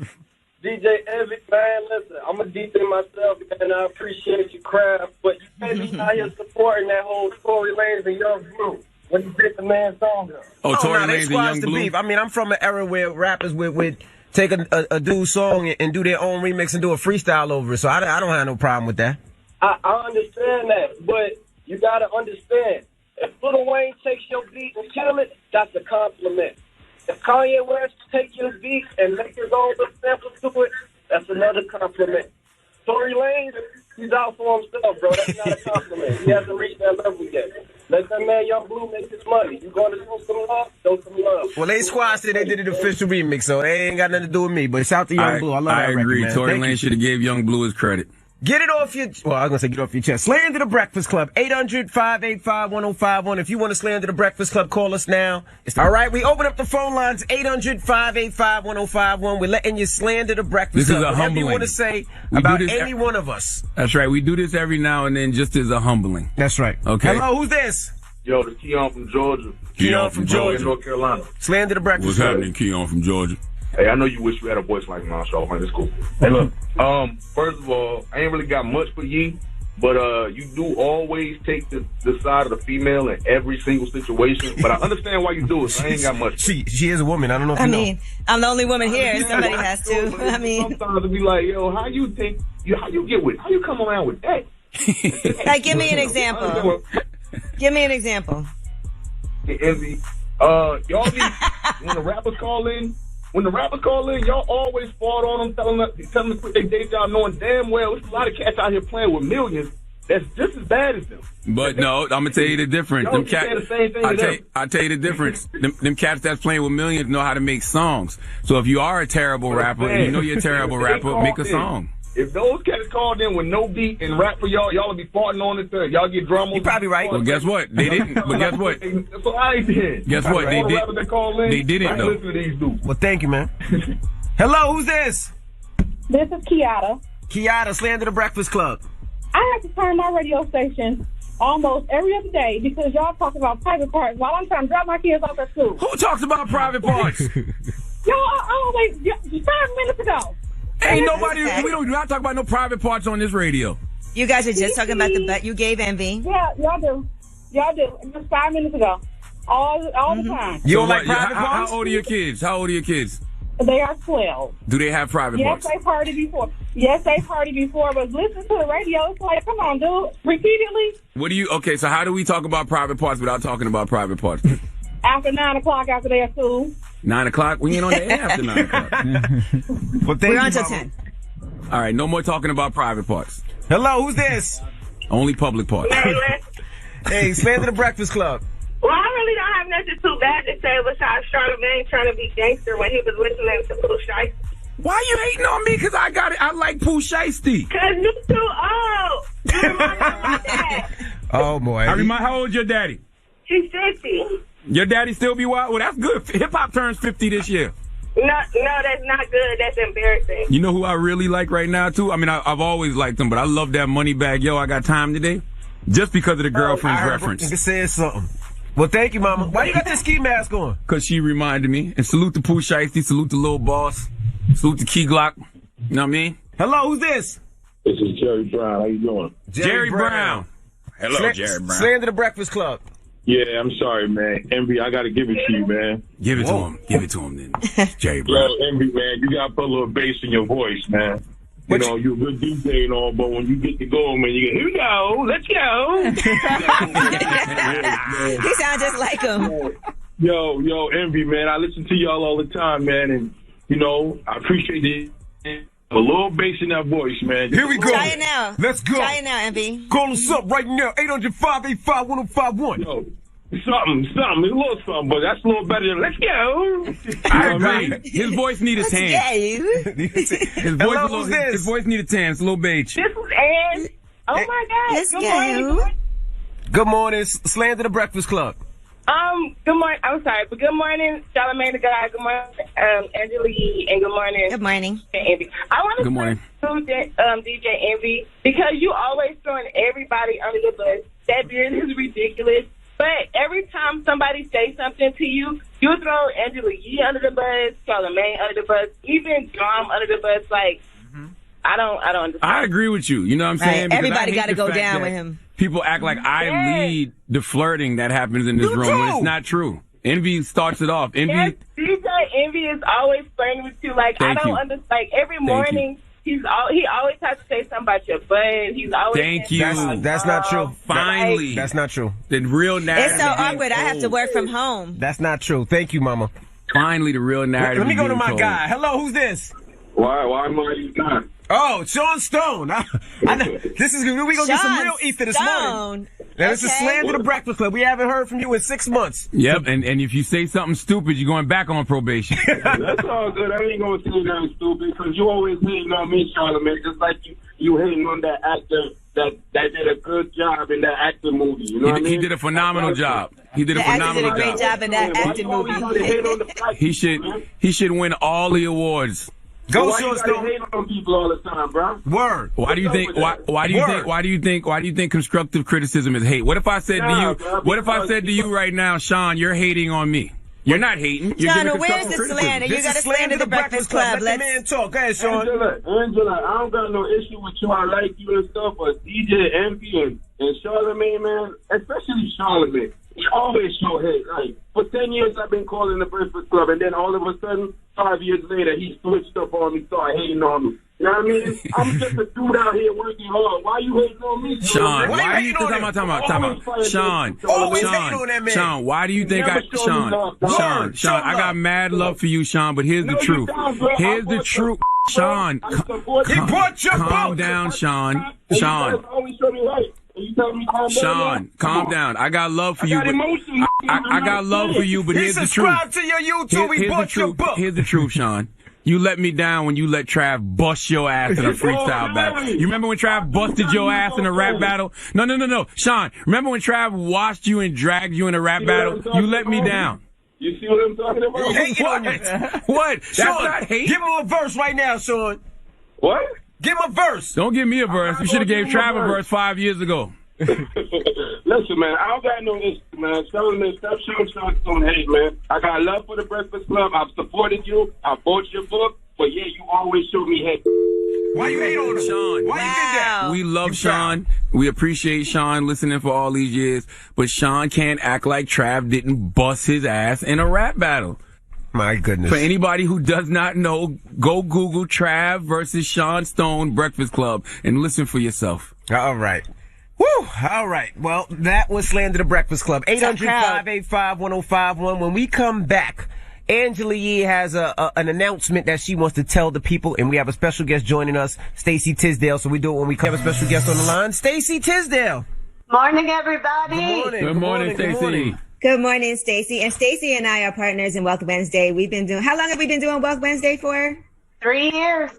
DJ Envy, man, listen, I'm a DJ myself, and I appreciate your craft, but you can't be out here supporting that whole Tory Lanez and Young Blue when you get the man's song up. Oh, Tory they Lanez and squash Young the Blue? beef. I mean, I'm from an era where rappers would take a dude's song and do their own remix and do a freestyle over it, so I don't have no problem with that. I understand that, but you got to understand, if Lil Wayne takes your beat and kill it, that's a compliment. If Kanye West takes your beat and make his own little samples to it, that's another compliment. Tory Lanez, he's out for himself, bro. That's not a compliment. He hasn't reached that level yet. Let that man Young Blue make his money. You going to show some love? Show some love. Well, they squashed it. They did an official remix, so they ain't got nothing to do with me. But shout to Young Blue. I love that record, agree. man. Tory Thank you. Lanez should have gave Young Blue his credit. Get it off your, well, I was going to say get off your chest. Slander the Breakfast Club, 800-585-1051. If you want to slander the Breakfast Club, call us now. All right, we open up the phone lines, 800-585-1051. We're letting you slander the Breakfast This Club. is a Whatever humbling. you want to say We about do this any one of us. That's right. We do this every now and then just as a humbling. That's right. Okay. Hello, who's this? Yo, this Keon from Georgia. Keon from Georgia. North Carolina. Slander the Breakfast What's Club. happening, Keon from Georgia? Hey, I know you wish you had a voice like mine, Charlamagne. It's cool. Hey, look. First of all, I ain't really got much for ye, but you do always take the side of the female in every single situation. But I understand why you do it. So I ain't got much. She is a woman. I don't know if you know. I mean, I'm the only woman here. Somebody has to. I mean, Sometimes it'll be like, yo, how you come around with that? like, give me an example. Give me an example. Envy. Y'all be, when the rappers call in, y'all always fall on them, telling them to quit their day job, knowing damn well there's a lot of cats out here playing with millions that's just as bad as them. But no, I'm gonna tell you the difference. Y'all say the same thing to them. I'll tell you the difference. them cats that's playing with millions know how to make songs. So if you are a terrible rapper and you know you're a terrible rapper, make a song. If those cats called in with no beat and rap for y'all would be farting on it. Y'all get drama. You're probably right. Well, guess what? They didn't. But guess what? That's what I did. Guess what? They did. They didn't though. Listen to these dudes. Well, thank you, man. Hello, who's this? This is Kiata. Kiata, slander the Breakfast Club. I have to turn my radio station almost every other day because y'all talk about private parts while I'm trying to drop my kids off at school. Who talks about private parts? Y'all always, 5 minutes ago. Ain't nobody. We do not talk about no private parts on this radio. You guys are just talking about the butt you gave Envy. Yeah, y'all do. Just 5 minutes ago. All the time. You don't like private parts? How old are your kids? They are 12. Do they have private parts? Yes, they've heard it before. But listen to the radio. It's like, come on, dude. Repeatedly. Okay, so how do we talk about private parts without talking about private parts? After 9 o'clock, after they're at school. 9 o'clock? We ain't on the air after 9 o'clock. Well, We're on till 10. All right, no more talking about private parts. Hello, who's this? Only public parts. Hey, slander the Breakfast Club. Well, I really don't have nothing too bad to say besides Charlamagne trying to be gangster when he was listening to Pooh Shiesty. Why you hating on me? Because I got it. I like Pooh Shiesty. Because you too old. You remind me of my dad. Oh, boy. How old is your daddy? He's 50. Your daddy still be wild? Well, that's good. Hip-hop turns 50 this year. No, that's not good. That's embarrassing. You know who I really like right now, too? I mean, I've always liked him, but I love that Moneybag Yo, I Got Time Today. Just because of the girlfriend's reference. Nigga said something. Well, thank you, Mama. Why you got this ski mask on? Because she reminded me. And salute to Pooh Shiesty, salute to Lil Boss, salute to Key Glock. You know what I mean? Hello, who's this? This is Jerry Brown. How you doing? Jerry Brown. Hello, Jerry Brown. Slander the Breakfast Club. Yeah, I'm sorry, man. Envy, I got to give it to you, man. Give it to him. Give it to him, then. Jerry Brown. Yo, Envy, man, you got to put a little bass in your voice, man. You know, you're a good DJ and all, but when you get to go, man, you go, here we go, let's go. He sounds just like him. Yo, Envy, man, I listen to y'all all the time, man, and, you know, I appreciate it. A little bass in that voice, man. Here we go. Try it now. Let's go. Try it now, Envy. Call us up right now, 800-585-1051. Yo, something. It's a little something, but that's a little better than let's go. I agree. His voice need a tan. His voice need a tan. It's a little beige. This is Ann. Oh, my God. Let's go. Good morning. Slander the Breakfast Club. Good morning. I'm sorry, but good morning, Charlamagne the God. Good morning, Angela Yee, and good morning. Good morning. Envy. I want to Good morning. DJ Envy, because you always throwing everybody under the bus. That beard is ridiculous. But every time somebody says something to you, you throw Angela Yee under the bus, Charlamagne under the bus, even Drum under the bus. Like, I don't understand. I agree with you. You know what I'm saying? Right. Everybody got to go down with him. People act like I lead the flirting that happens in this room when it's not true. Envy starts it off. Envy. Yes, DJ Envy is always flirting with you. Like, I don't understand. Like, every morning, he always has to say something about your butt. He's always Thank you. That's not true. Finally. That's not true. The real narrative. It's so awkward. I have to work from home. That's not true. Thank you, Mama. Finally, the real narrative. Let me go to is my told. guy. Hello, who's this? Why am I not? Oh, Sean Stone. I know. This is good. We're going to get some real ether this morning. Now, this is Slander the Breakfast Club. We haven't heard from you in 6 months. Yep, and if you say something stupid, you're going back on probation. That's all good. I ain't going to say nothing stupid, because you always hating on me, Charlamagne, just like you hating on that actor that did a good job in that acting movie. You know what I mean? He did a phenomenal job. He did a phenomenal job. Did a great job in that acting movie. He should win all the awards. Go, Sean Stone. Hate on people all the time, bro. Word. Why do you think constructive criticism is hate? What if I said to you? What if I said to you right now, Sean, you're hating on me? You're not hating. You're Sean, where's the slander? You got to slander the Breakfast Club. Let the man talk. Go ahead, Sean. Angela, I don't got no issue with you. I like you and stuff, but DJ Envy and Charlamagne, man, especially Charlamagne, he always show hate. Like, for 10 years, I've been calling the Breakfast Club, and then all of a sudden, 5 years later, he switched up on me, started hating on me. You know what I mean? I'm just a dude out here working hard. Why you hating on me? Sean, why do you think Sean, why do you think Sean, I got mad love for you, Sean, but here's the truth. Here's the truth. Sean, calm down, Sean. Sean, calm down. I got love for you. I got love for you, but here's the truth. Subscribe to your YouTube. We bought your book. Here's the truth, Sean. You let me down when you let Trav bust your ass in a freestyle battle. You remember when Trav busted your ass in a rap battle? No. Sean, remember when Trav washed you and dragged you in a rap battle? You let me down. You see what I'm talking about? What? Sean, That's not hate. give him a verse right now, Sean. What? Give him a verse. Don't give me a verse. You should have gave Trav a verse 5 years ago. Listen, man, I don't got no issue, man. Stop showing Sean Stone hate, man. I got love for the Breakfast Club. I've supported you. I bought your book. But yeah, you always show me hate. Why you hate on him? Sean. Why you did that? We love Sean. We appreciate Sean listening for all these years. But Sean can't act like Trav didn't bust his ass in a rap battle. My goodness. For anybody who does not know, go Google Trav versus Sean Stone Breakfast Club and listen for yourself. All right. Woo! All right. Well, that was Slander the Breakfast Club. 800-585-1051. When we come back, Angela Yee has an announcement that she wants to tell the people, and we have a special guest joining us, Stacey Tisdale. So we do it when we have a special guest on the line, Stacey Tisdale. Morning, everybody. Good morning, Stacey. Good morning, Stacey. And Stacey and I are partners in Wealth Wednesday. How long have we been doing Wealth Wednesday for? 3 years.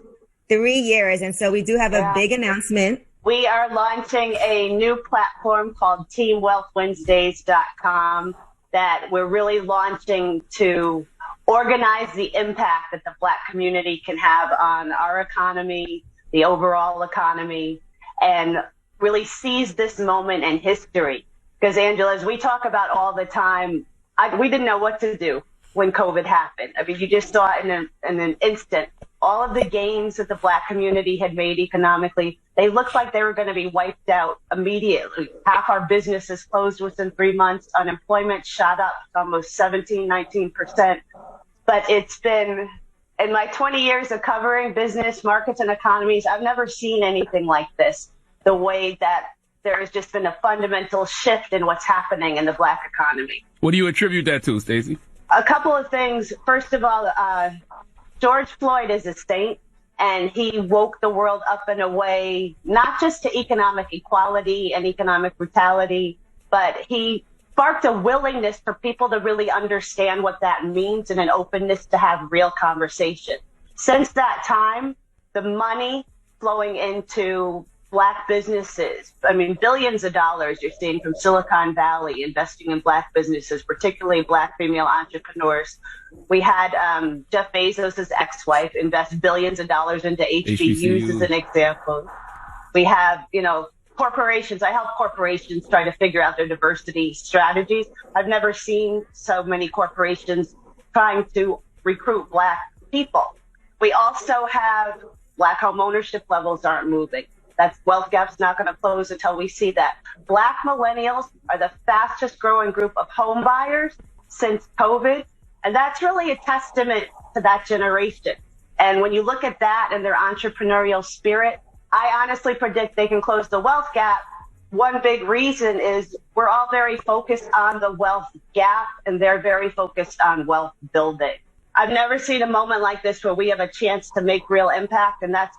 3 years. And so we do have a big announcement. We are launching a new platform called TeamWealthWednesdays.com that we're really launching to organize the impact that the Black community can have on our economy, the overall economy, and really seize this moment in history. Because, Angela, as we talk about all the time, we didn't know what to do when COVID happened. I mean, you just saw it in an instant. All of the gains that the Black community had made economically, they looked like they were going to be wiped out immediately. Half our businesses closed within 3 months. Unemployment shot up to almost 19%. But it's been, in my 20 years of covering business, markets, and economies, I've never seen anything like this, the way that there has just been a fundamental shift in what's happening in the Black economy. What do you attribute that to, Stacey? A couple of things. First of all, George Floyd is a saint, and he woke the world up in a way, not just to economic equality and economic brutality, but he sparked a willingness for people to really understand what that means and an openness to have real conversation. Since that time, the money flowing into Black businesses. I mean, billions of dollars you're seeing from Silicon Valley investing in Black businesses, particularly Black female entrepreneurs. We had Jeff Bezos' ex-wife invest billions of dollars into HBCUs as an example. We have, corporations. I help corporations try to figure out their diversity strategies. I've never seen so many corporations trying to recruit Black people. We also have Black home ownership levels aren't moving. That wealth gap's not going to close until we see that. Black millennials are the fastest growing group of home buyers since COVID. And that's really a testament to that generation. And when you look at that and their entrepreneurial spirit, I honestly predict they can close the wealth gap. One big reason is we're all very focused on the wealth gap, and they're very focused on wealth building. I've never seen a moment like this where we have a chance to make real impact, and that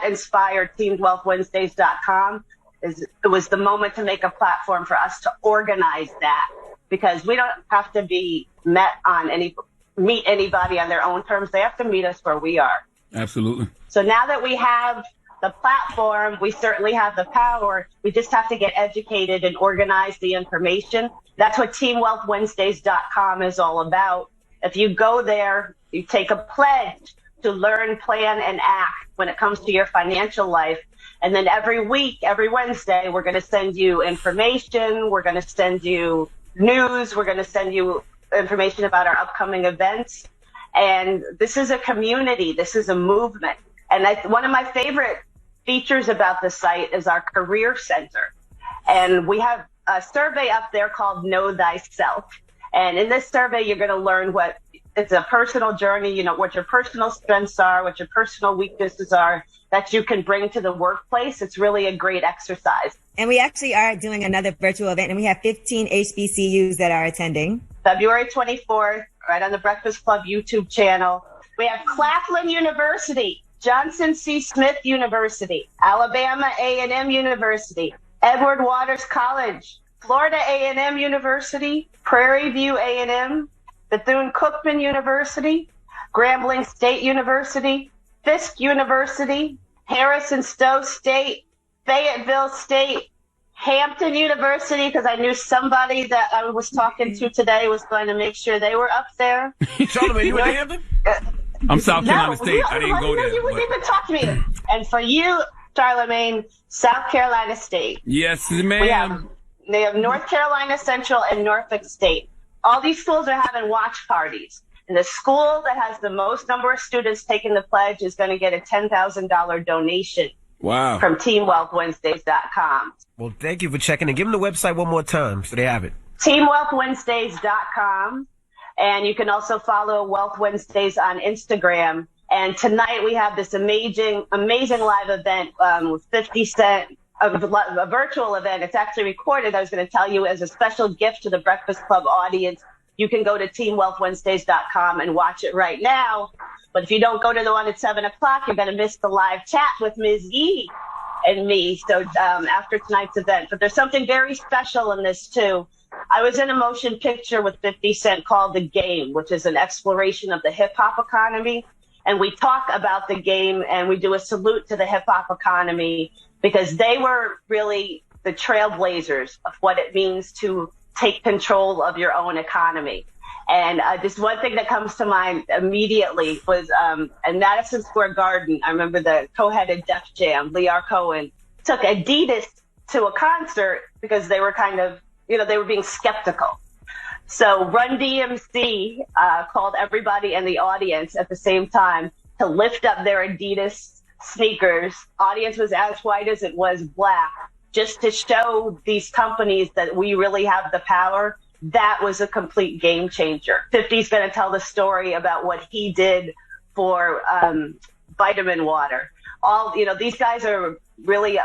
inspired TeamWealthWednesdays.com. It was the moment to make a platform for us to organize that, because we don't have to be meet anybody on their own terms. They have to meet us where we are. Absolutely. So now that we have the platform, we certainly have the power. We just have to get educated and organize the information. That's what TeamWealthWednesdays.com is all about. If you go there, you take a pledge to learn, plan, and act when it comes to your financial life. And then every week, every Wednesday, we're going to send you information. We're going to send you news. We're going to send you information about our upcoming events. And this is a community. This is a movement. And one of my favorite features about the site is our career center. And we have a survey up there called Know Thyself. And in this survey, you're going to learn it's a personal journey, what your personal strengths are, what your personal weaknesses are that you can bring to the workplace. It's really a great exercise. And we actually are doing another virtual event, and we have 15 HBCUs that are attending. February 24th, right on the Breakfast Club YouTube channel. We have Claflin University, Johnson C. Smith University, Alabama A&M University, Edward Waters College, Florida A&M University, Prairie View A&M, Bethune-Cookman University, Grambling State University, Fisk University, Harrison-Stowe State, Fayetteville State, Hampton University, because I knew somebody that I was talking to today was going to make sure they were up there. Charlamagne, you in Hampton? I'm South Carolina State. I didn't go there. You wouldn't even talk to me. And for you, Charlamagne, South Carolina State. Yes, ma'am. They have North Carolina Central and Norfolk State. All these schools are having watch parties. And the school that has the most number of students taking the pledge is going to get a $10,000 donation. Wow. From TeamWealthWednesdays.com. Well, thank you for checking and give them the website one more time so they have it. TeamWealthWednesdays.com. And you can also follow Wealth Wednesdays on Instagram. And tonight we have this amazing live event with 50 Cent, a virtual event. It's actually recorded. I was going to tell you as a special gift to the Breakfast Club audience. You can go to TeamWealthWednesdays.com and watch it right now. But if you don't go to the one at 7 o'clock, you're going to miss the live chat with Ms. Yee and me. So after tonight's event. But there's something very special in this, too. I was in a motion picture with 50 Cent called The Game, which is an exploration of the hip-hop economy. And we talk about the game, and we do a salute to the hip-hop economy because they were really the trailblazers of what it means to take control of your own economy. And just one thing that comes to mind immediately was in Madison Square Garden, I remember the co-headed Def Jam, Lear Cohen, took Adidas to a concert because they were kind of, they were being skeptical. So Run DMC called everybody in the audience at the same time to lift up their Adidas sneakers. Audience was as white as it was black, just to show these companies that we really have the power. That was a complete game changer. 50's going to tell the story about what he did for vitamin water. These guys are really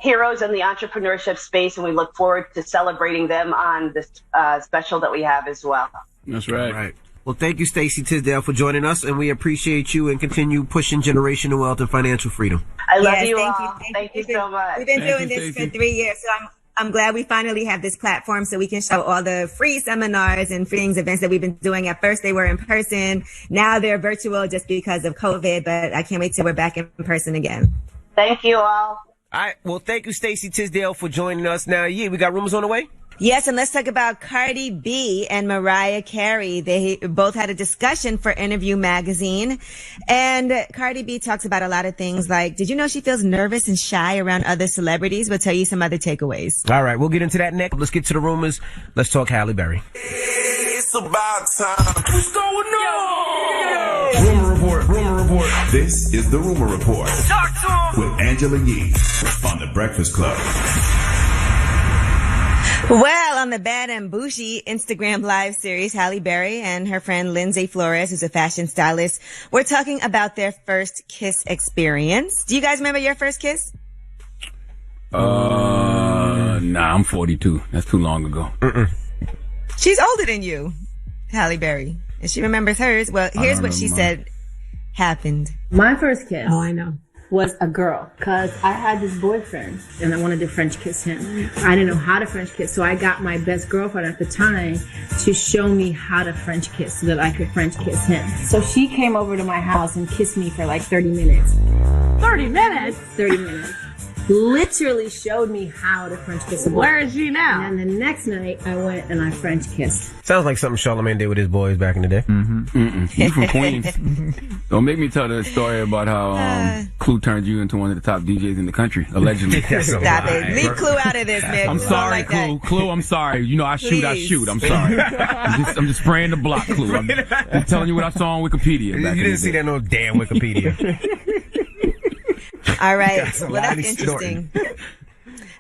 heroes in the entrepreneurship space, and we look forward to celebrating them on this special that we have as well. That's right. All right. Well, thank you, Stacey Tisdale, for joining us, and we appreciate you and continue pushing generational wealth and financial freedom. I love you all. Thank you so much. We've been doing this for 3 years, so I'm glad we finally have this platform so we can show all the free seminars and free events that we've been doing. At first, they were in person. Now they're virtual just because of COVID, but I can't wait till we're back in person again. Thank you all. All right. Well, thank you, Stacey Tisdale, for joining us. Now, we got rumors on the way? Yes, and let's talk about Cardi B and Mariah Carey. They both had a discussion for Interview Magazine. And Cardi B talks about a lot of things like, did you know she feels nervous and shy around other celebrities? We'll tell you some other takeaways. All right, we'll get into that next. Let's get to the rumors. Let's talk Halle Berry. It's about time. What's going on? Rumor report. Rumor report. This is the Rumor Report with Angela Yee on The Breakfast Club. Well, on the Bad and Bougie Instagram live series, Halle Berry and her friend Lindsay Flores, who's a fashion stylist, were talking about their first kiss experience. Do you guys remember your first kiss? Nah, I'm 42. That's too long ago. She's older than you, Halle Berry, and she remembers hers. Well, here's what she said happened. My first kiss. Oh, I know. Was a girl, because I had this boyfriend and I wanted to French kiss him. I didn't know how to French kiss, so I got my best girlfriend at the time to show me how to French kiss so that I could French kiss him. So she came over to my house and kissed me for like 30 minutes. 30 minutes? 30 minutes. Literally showed me how to French kiss a boy. Where is she now? And then the next night, I went and I French kissed. Sounds like something Charlamagne did with his boys back in the day. You from Queens. Don't make me tell the story about how Clue turned you into one of the top DJs in the country, allegedly. Stop it. Leave Clue out of this, man. I'm sorry, like Clue. Clue, I'm sorry. You know, I shoot. I'm sorry. I'm just spraying the block, Clue. I'm telling you what I saw on Wikipedia. You didn't see that no damn Wikipedia. All right. Well, that's interesting.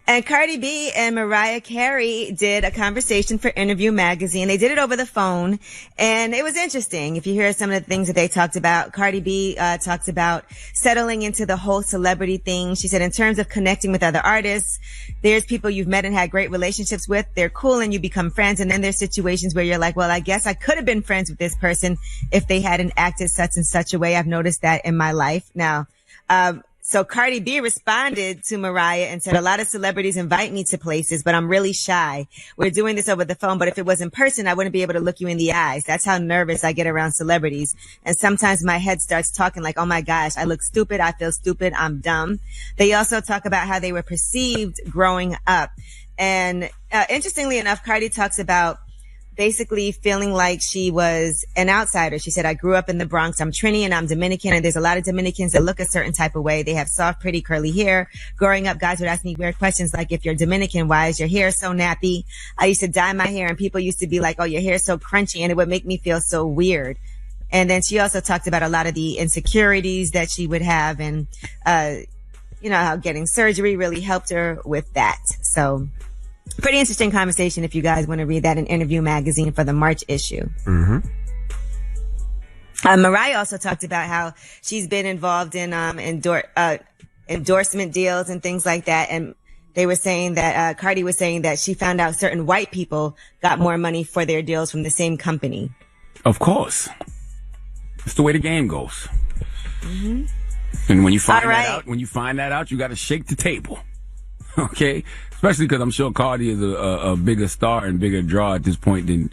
And Cardi B and Mariah Carey did a conversation for Interview Magazine. They did it over the phone, and it was interesting. If you hear some of the things that they talked about, Cardi B talks about settling into the whole celebrity thing. She said, in terms of connecting with other artists, there's people you've met and had great relationships with. They're cool, and you become friends. And then there's situations where you're like, well, I guess I could have been friends with this person if they hadn't acted such and such a way. I've noticed that in my life. Now, so Cardi B responded to Mariah and said, a lot of celebrities invite me to places, but I'm really shy. We're doing this over the phone, but if it was in person, I wouldn't be able to look you in the eyes. That's how nervous I get around celebrities. And sometimes my head starts talking like, oh my gosh, I look stupid. I feel stupid. I'm dumb. They also talk about how they were perceived growing up. And interestingly enough, Cardi talks about basically feeling like she was an outsider. She said, I grew up in the Bronx. I'm Trini and I'm Dominican, and there's a lot of Dominicans that look a certain type of way. They have soft, pretty, curly hair. Growing up, guys would ask me weird questions like, if you're Dominican, why is your hair so nappy? I used to dye my hair and people used to be like, oh, your hair's so crunchy, and it would make me feel so weird. And then she also talked about a lot of the insecurities that she would have, and, how getting surgery really helped her with that. So pretty interesting conversation if you guys want to read that in Interview Magazine for the March issue. Mariah also talked about how she's been involved in endorsement deals and things like that. And they were saying that Cardi was saying that she found out certain white people got more money for their deals from the same company. Of course. It's the way the game goes. And when you find that out, you got to shake the table. Okay? Especially because I'm sure Cardi is a bigger star and bigger draw at this point than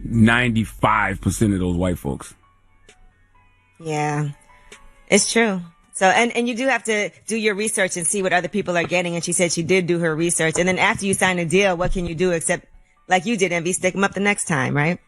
95% of those white folks. Yeah, it's true. So, and you do have to do your research and see what other people are getting. And she said she did do her research. And then after you sign a deal, what can you do except, like you did, Envy, stick them up the next time, right?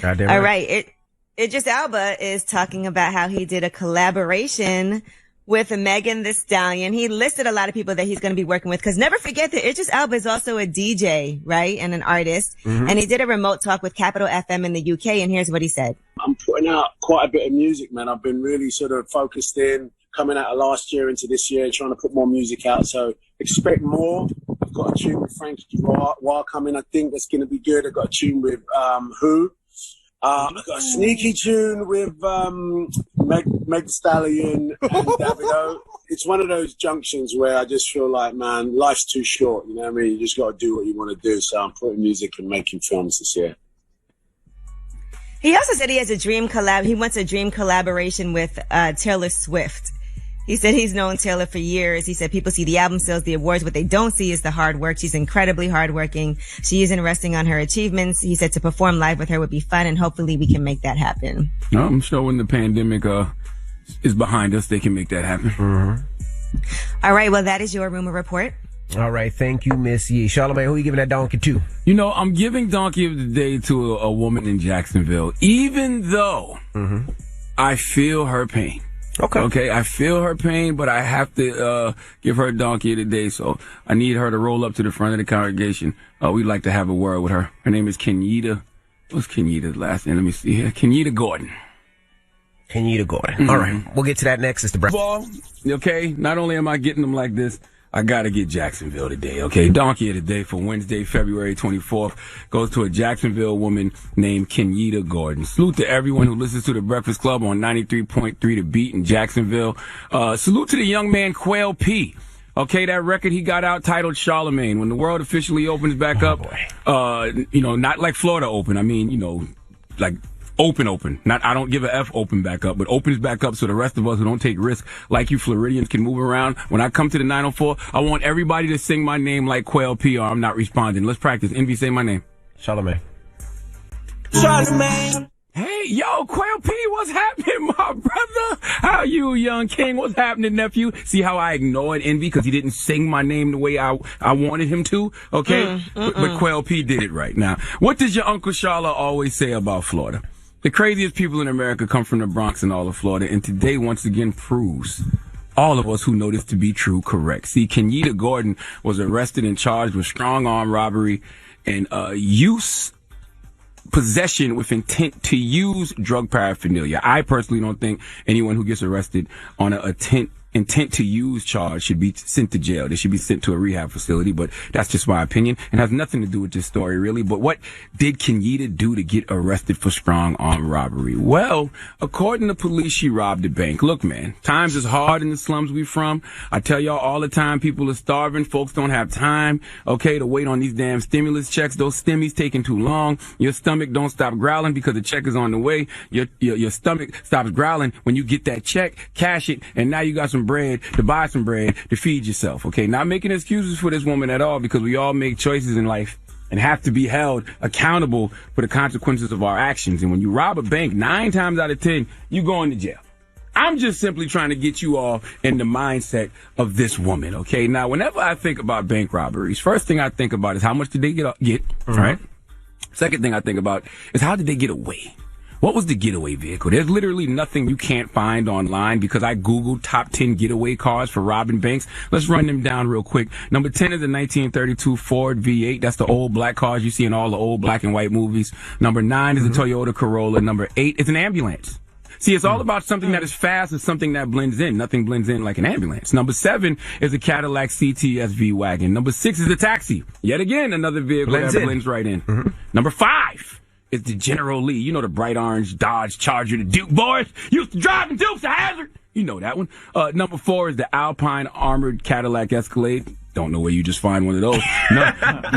Goddamn All right. right. Idris Elba is talking about how he did a collaboration with Megan Thee Stallion. He listed a lot of people that he's going to be working with, because never forget that Idris Elba is also a DJ, right? And an artist. And he did a remote talk with Capital FM in the UK. And here's what he said. I'm putting out quite a bit of music, man. I've been really sort of focused in, coming out of last year into this year, trying to put more music out. So expect more. I've got a tune with Frankie Wah coming. I think that's going to be good. I've got a tune with Who. I've got a sneaky tune with Meg Thee Stallion and Davido. It's one of those junctions where I just feel like, man, life's too short. You know what I mean? You just got to do what you want to do. So I'm putting music and making films this year. He also said he has a dream collab. He wants a dream collaboration with Taylor Swift. He said he's known Taylor for years. He said people see the album sales, the awards. What they don't see is the hard work. She's incredibly hardworking. She isn't resting on her achievements. He said to perform live with her would be fun, and hopefully we can make that happen. No, I'm sure when the pandemic is behind us, they can make that happen. All right, well, that is your rumor report. All right, thank you, Miss Yee. Charlamagne, who you giving that donkey to? You know, I'm giving Donkey of the Day to a woman in Jacksonville, even though I feel her pain. Okay, I feel her pain, but I have to give her Donkey of the Day, so I need her to roll up to the front of the congregation. We'd like to have a word with her. Her name is Kenyatta. What's Kenyatta's last name? Let me see here. Kenyatta Gordon. Kenyatta Gordon. All right, we'll get to that next, Mr. Brown. Okay, not only am I getting them like this, I gotta get Jacksonville today, okay? Donkey of the Day for Wednesday, February 24th goes to a Jacksonville woman named Kenyatta Gordon. Salute to everyone who listens to The Breakfast Club on 93.3 The Beat in Jacksonville. Salute to the young man Quail P. Okay, that record he got out titled Charlamagne. When the world officially opens back up, not like Florida open. I mean, like open. Not, I don't give a F open back up, but opens back up so the rest of us who don't take risks like you Floridians can move around. When I come to the 904, I want everybody to sing my name like Quail P or I'm not responding. Let's practice. Envy, say my name. Charlamagne. Charlamagne. Hey, yo, Quail P, what's happening, my brother? How you, young king? What's happening, nephew? See how I ignored Envy because he didn't sing my name the way I wanted him to? Okay? But Quail P did it right. Now, what does your Uncle Charla always say about Florida? The craziest people in America come from the Bronx and all of Florida, and today once again proves all of us who know this to be true correct. See, Kenyatta Gordon was arrested and charged with strong arm robbery and possession with intent to use drug paraphernalia. I personally don't think anyone who gets arrested on an intent to use charge should be sent to jail. They should be sent to a rehab facility, but that's just my opinion and has nothing to do with this story really. But what did Kenyatta do to get arrested for strong arm robbery? Well, according to police, she robbed a bank. Look, man, times is hard in the slums we from. I tell y'all all the time, people are starving. Folks don't have time, okay, to wait on these damn stimulus checks. Those stimmies taking too long. Your stomach don't stop growling because the check is on the way. Your stomach stops growling when you get that check, cash it, and now you got some bread to buy some bread to feed yourself. Okay, not making excuses for this woman at all because we all make choices in life and have to be held accountable for the consequences of our actions. And when you rob a bank, 9 times out of 10, you go into jail. I'm just simply trying to get you all in the mindset of this woman. Okay, now whenever I think about bank robberies, first thing I think about is how much did they get? All right. Second thing I think about is how did they get away? What was the getaway vehicle? There's literally nothing you can't find online because I Googled top 10 getaway cars for robbing banks. Let's run them down real quick. Number 10 is a 1932 Ford V8. That's the old black cars you see in all the old black and white movies. Number 9 is a Toyota Corolla. Number 8 is an ambulance. See, it's all about something that is fast and something that blends in. Nothing blends in like an ambulance. Number 7 is a Cadillac CTS-V wagon. Number 6 is a taxi. Yet again, another vehicle that blends right in. Number 5 is the General Lee. You know the bright orange Dodge Charger, the Duke boys used to drive in Duke's a hazard. You know that one. Number 4 is the Alpine Armored Cadillac Escalade. Don't know where you just find one of those.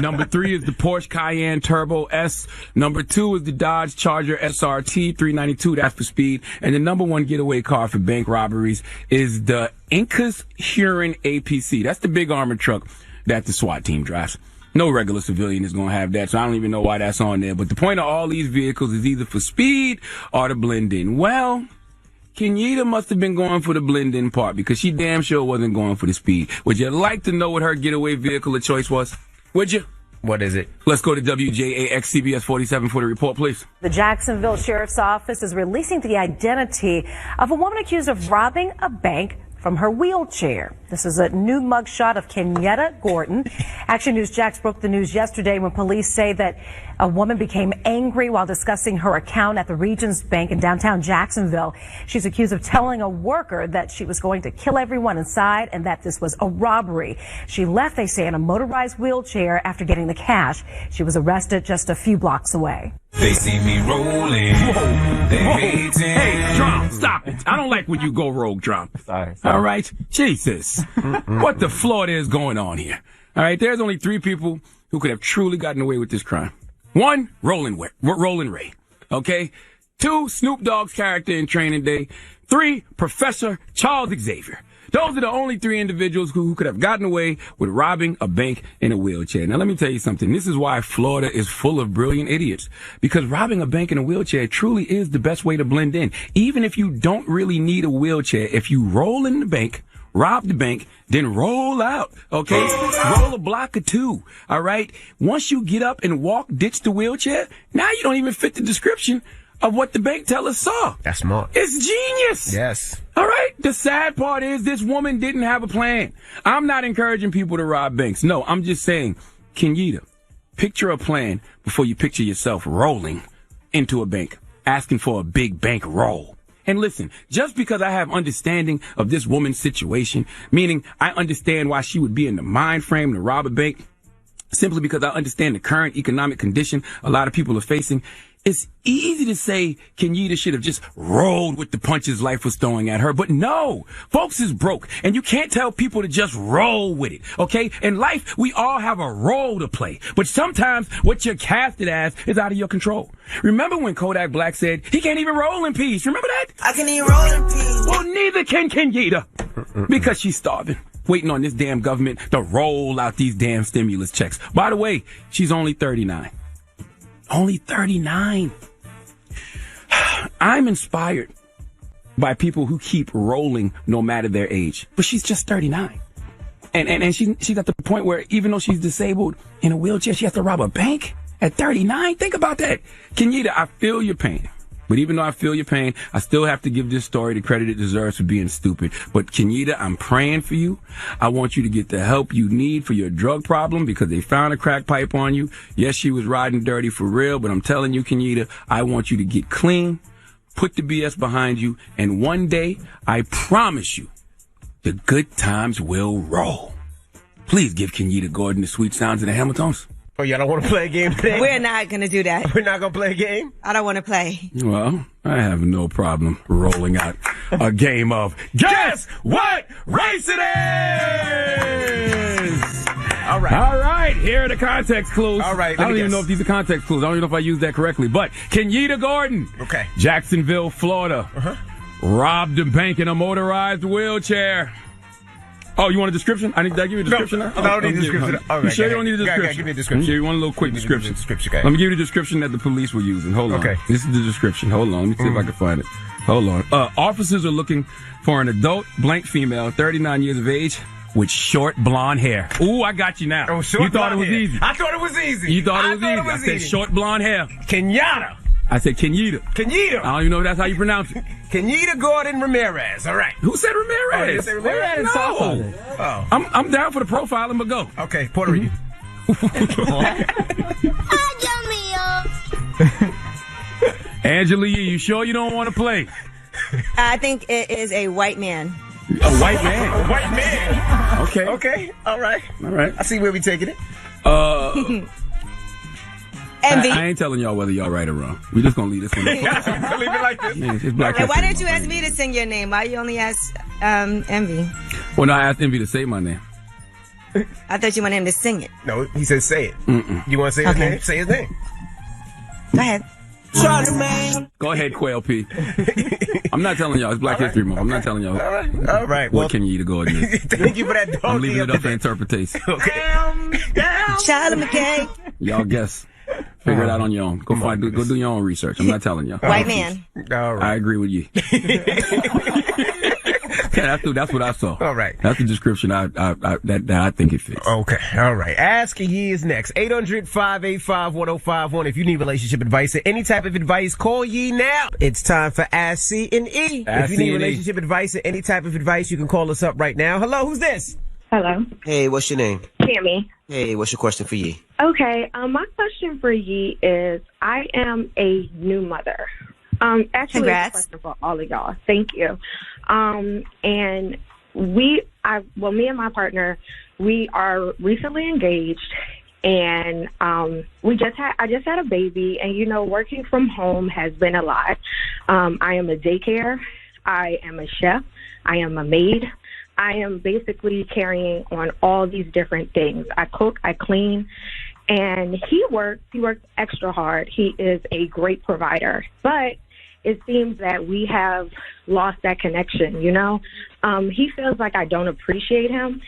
Number 3 is the Porsche Cayenne Turbo S. Number 2 is the Dodge Charger SRT 392. That's for speed. And the number 1 getaway car for bank robberies is the Incas Huron APC. That's the big armored truck that the SWAT team drives. No regular civilian is going to have that, so I don't even know why that's on there. But the point of all these vehicles is either for speed or to blend in. Well, Kenyatta must have been going for the blend-in part because she damn sure wasn't going for the speed. Would you like to know what her getaway vehicle of choice was? Would you? What is it? Let's go to WJAX CBS 47 for the report, please. The Jacksonville Sheriff's Office is releasing the identity of a woman accused of robbing a bank from her wheelchair. This is a new mugshot of Kenyatta Gordon. Action News Jax broke the news yesterday when police say that a woman became angry while discussing her account at the Regions Bank in downtown Jacksonville. She's accused of telling a worker that she was going to kill everyone inside and that this was a robbery. She left, they say, in a motorized wheelchair after getting the cash. She was arrested just a few blocks away. They see me rolling. They hating. Hey, Drum, stop it. I don't like when you go rogue, Drum. Sorry. All right? Jesus. What the Florida is going on here? All right, there's only 3 people who could have truly gotten away with this crime. 1, Roland Ray. Okay? 2, Snoop Dogg's character in Training Day. 3, Professor Charles Xavier. Those are the only 3 individuals who could have gotten away with robbing a bank in a wheelchair. Now, let me tell you something. This is why Florida is full of brilliant idiots. Because robbing a bank in a wheelchair truly is the best way to blend in. Even if you don't really need a wheelchair, if you roll in the bank, rob the bank, then roll out, okay? Roll a block or two, all right? Once you get up and walk, ditch the wheelchair, now you don't even fit the description of what the bank teller saw. That's smart. It's genius. Yes. All right? The sad part is this woman didn't have a plan. I'm not encouraging people to rob banks. No, I'm just saying, Kenyatta, picture a plan before you picture yourself rolling into a bank, asking for a big bank roll. And listen, just because I have understanding of this woman's situation, meaning I understand why she would be in the mind frame to rob a bank, simply because I understand the current economic condition a lot of people are facing, it's easy to say Kenyatta should have just rolled with the punches life was throwing at her. But no, folks is broke, and you can't tell people to just roll with it, okay? In life, we all have a role to play. But sometimes what you're casted as is out of your control. Remember when Kodak Black said, he can't even roll in peace? Remember that? I can even roll in peace. Well, neither can Kenyatta, because she's starving, waiting on this damn government to roll out these damn stimulus checks. By the way, she's only 39. Only 39. I'm inspired by people who keep rolling no matter their age. But she's just 39. And she's at the point where even though she's disabled in a wheelchair, she has to rob a bank at 39. Think about that. Kenyatta, I feel your pain. But even though I feel your pain, I still have to give this story the credit it deserves for being stupid. But Kenyatta, I'm praying for you. I want you to get the help you need for your drug problem because they found a crack pipe on you. Yes, she was riding dirty for real, but I'm telling you, Kenyatta, I want you to get clean, put the BS behind you, and one day, I promise you, the good times will roll. Please give Kenyatta Gordon the sweet sounds of the Hamiltons. Oh, y'all don't want to play a game today? We're not going to do that. We're not going to play a game? I don't want to play. Well, I have no problem rolling out a game of Guess What Race It Is! All right. All right, here are the context clues. All right, I don't even know if these are context clues. I don't even know if I used that correctly. But Kenyatta Gordon, okay, Jacksonville, Florida, robbed a bank in a motorized wheelchair. Oh, you want a description? I give you a description now? I don't need a description. You sure you don't need a description? Give me a description. You want a little quick description? Let me give you the description that the police were using. Hold on. Okay. This is the description. Hold on. Let me see if I can find it. Hold on. Officers are looking for an adult blank female, 39 years of age, with short blonde hair. Ooh, I got you now. Oh, short you thought it was hair. easy. I thought it was easy. You thought it was easy. I said short blonde hair. Kenyatta. I said Kenyatta. Kenyatta. I don't even know if that's how you pronounce it. Kenyatta Gordon Ramirez. All right. Who said Ramirez? Oh, did you say Ramirez? No. Oh. I'm down for the profiling, but go. Okay, Puerto Rican. Angela Yee, you sure you don't want to play? I think it is a white man. A white man? A white man. Okay. Okay. All right. All right. I see where we taking it. Envy. I ain't telling y'all whether y'all right or wrong. We just gonna leave this one. Leave it like this. Yeah, it's Black And why History didn't you ask me to sing your name? Why you only asked Envy? Well, no, I asked Envy to say my name. I thought you wanted him to sing it. No, he said say it. Mm-mm. You want to say his name? Say his name. Go ahead. Go ahead, Quail P. I'm not telling y'all. It's Black History Month. I'm not telling y'all. All right. What Kenyatta Gordon is. Thank you for that. I'm leaving it up for interpretation. Okay. Charlie McKay. Y'all guess. Figure it out on your own. Go do your own research. I'm not telling y'all. White man. All right. I agree with you. Yeah, that's what I saw. All right. That's the description that I think it fits. Okay. All right. Ask Ye is next. 800-585-1051. If you need relationship advice or any type of advice, call Ye now. It's time for Ask C and E. If you need relationship advice or any type of advice, you can call us up right now. Hello, who's this? Hello. Hey, what's your name? Tammy. Hey, what's your question for Ye? Okay, my question for Ye is, I am a new mother. Actually, Congrats. it's a question for all of y'all. Thank you. And me and my partner, we are recently engaged, and I just had a baby, and working from home has been a lot. I am a daycare, I am a chef, I am a maid. I am basically carrying on all these different things. I cook, I clean, and he works extra hard. He is a great provider, but it seems that we have lost that connection, He feels like I don't appreciate him,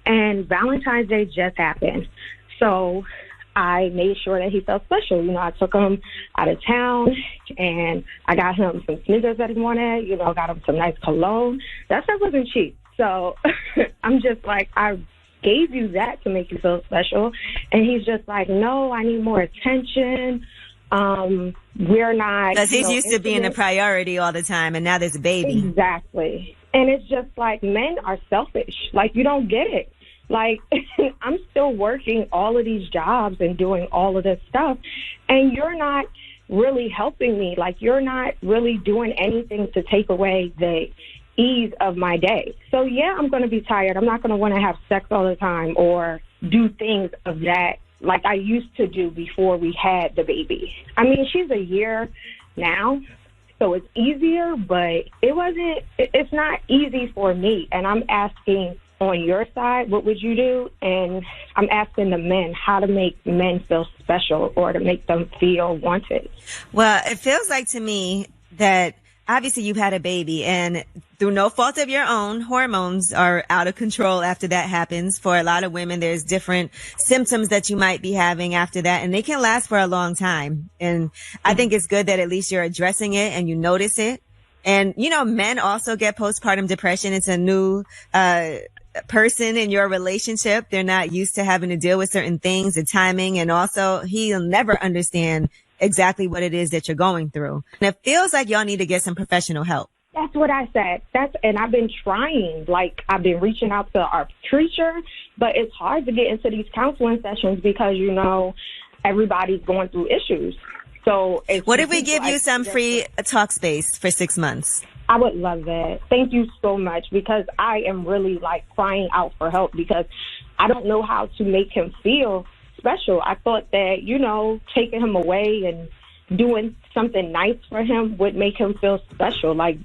and Valentine's Day just happened. So I made sure that he felt special. I took him out of town, and I got him some sneakers that he wanted, got him some nice cologne. That stuff wasn't cheap. So I'm just like, I gave you that to make you feel special. And he's just like, no, I need more attention. We're not. Because he's used to being a priority all the time, and now there's a baby. Exactly. And it's just like, men are selfish. Like, you don't get it. Like, I'm still working all of these jobs and doing all of this stuff, and you're not really helping me. Like, you're not really doing anything to take away the ease of my day. So, yeah, I'm going to be tired. I'm not going to want to have sex all the time or do things of that like I used to do before we had the baby. I mean, she's a year now, so it's easier, but it's not easy for me. And I'm asking on your side, what would you do? And I'm asking the men how to make men feel special or to make them feel wanted. Well, it feels like to me that obviously you've had a baby, and through no fault of your own, hormones are out of control after that happens. For a lot of women, there's different symptoms that you might be having after that, and they can last for a long time. And I think it's good that at least you're addressing it and you notice it. And, you know, men also get postpartum depression. It's a new person in your relationship. They're not used to having to deal with certain things, the timing, and also he'll never understand exactly what it is that you're going through. And it feels like y'all need to get some professional help. That's what I said. And I've been trying. Like, I've been reaching out to our preacher, but it's hard to get into these counseling sessions because, you know, everybody's going through issues. So what if we give you some free talk space for 6 months? I would love that. Thank you so much, because I am really like crying out for help because I don't know how to make him feel special. I thought that, you know, taking him away and doing something nice for him would make him feel special, like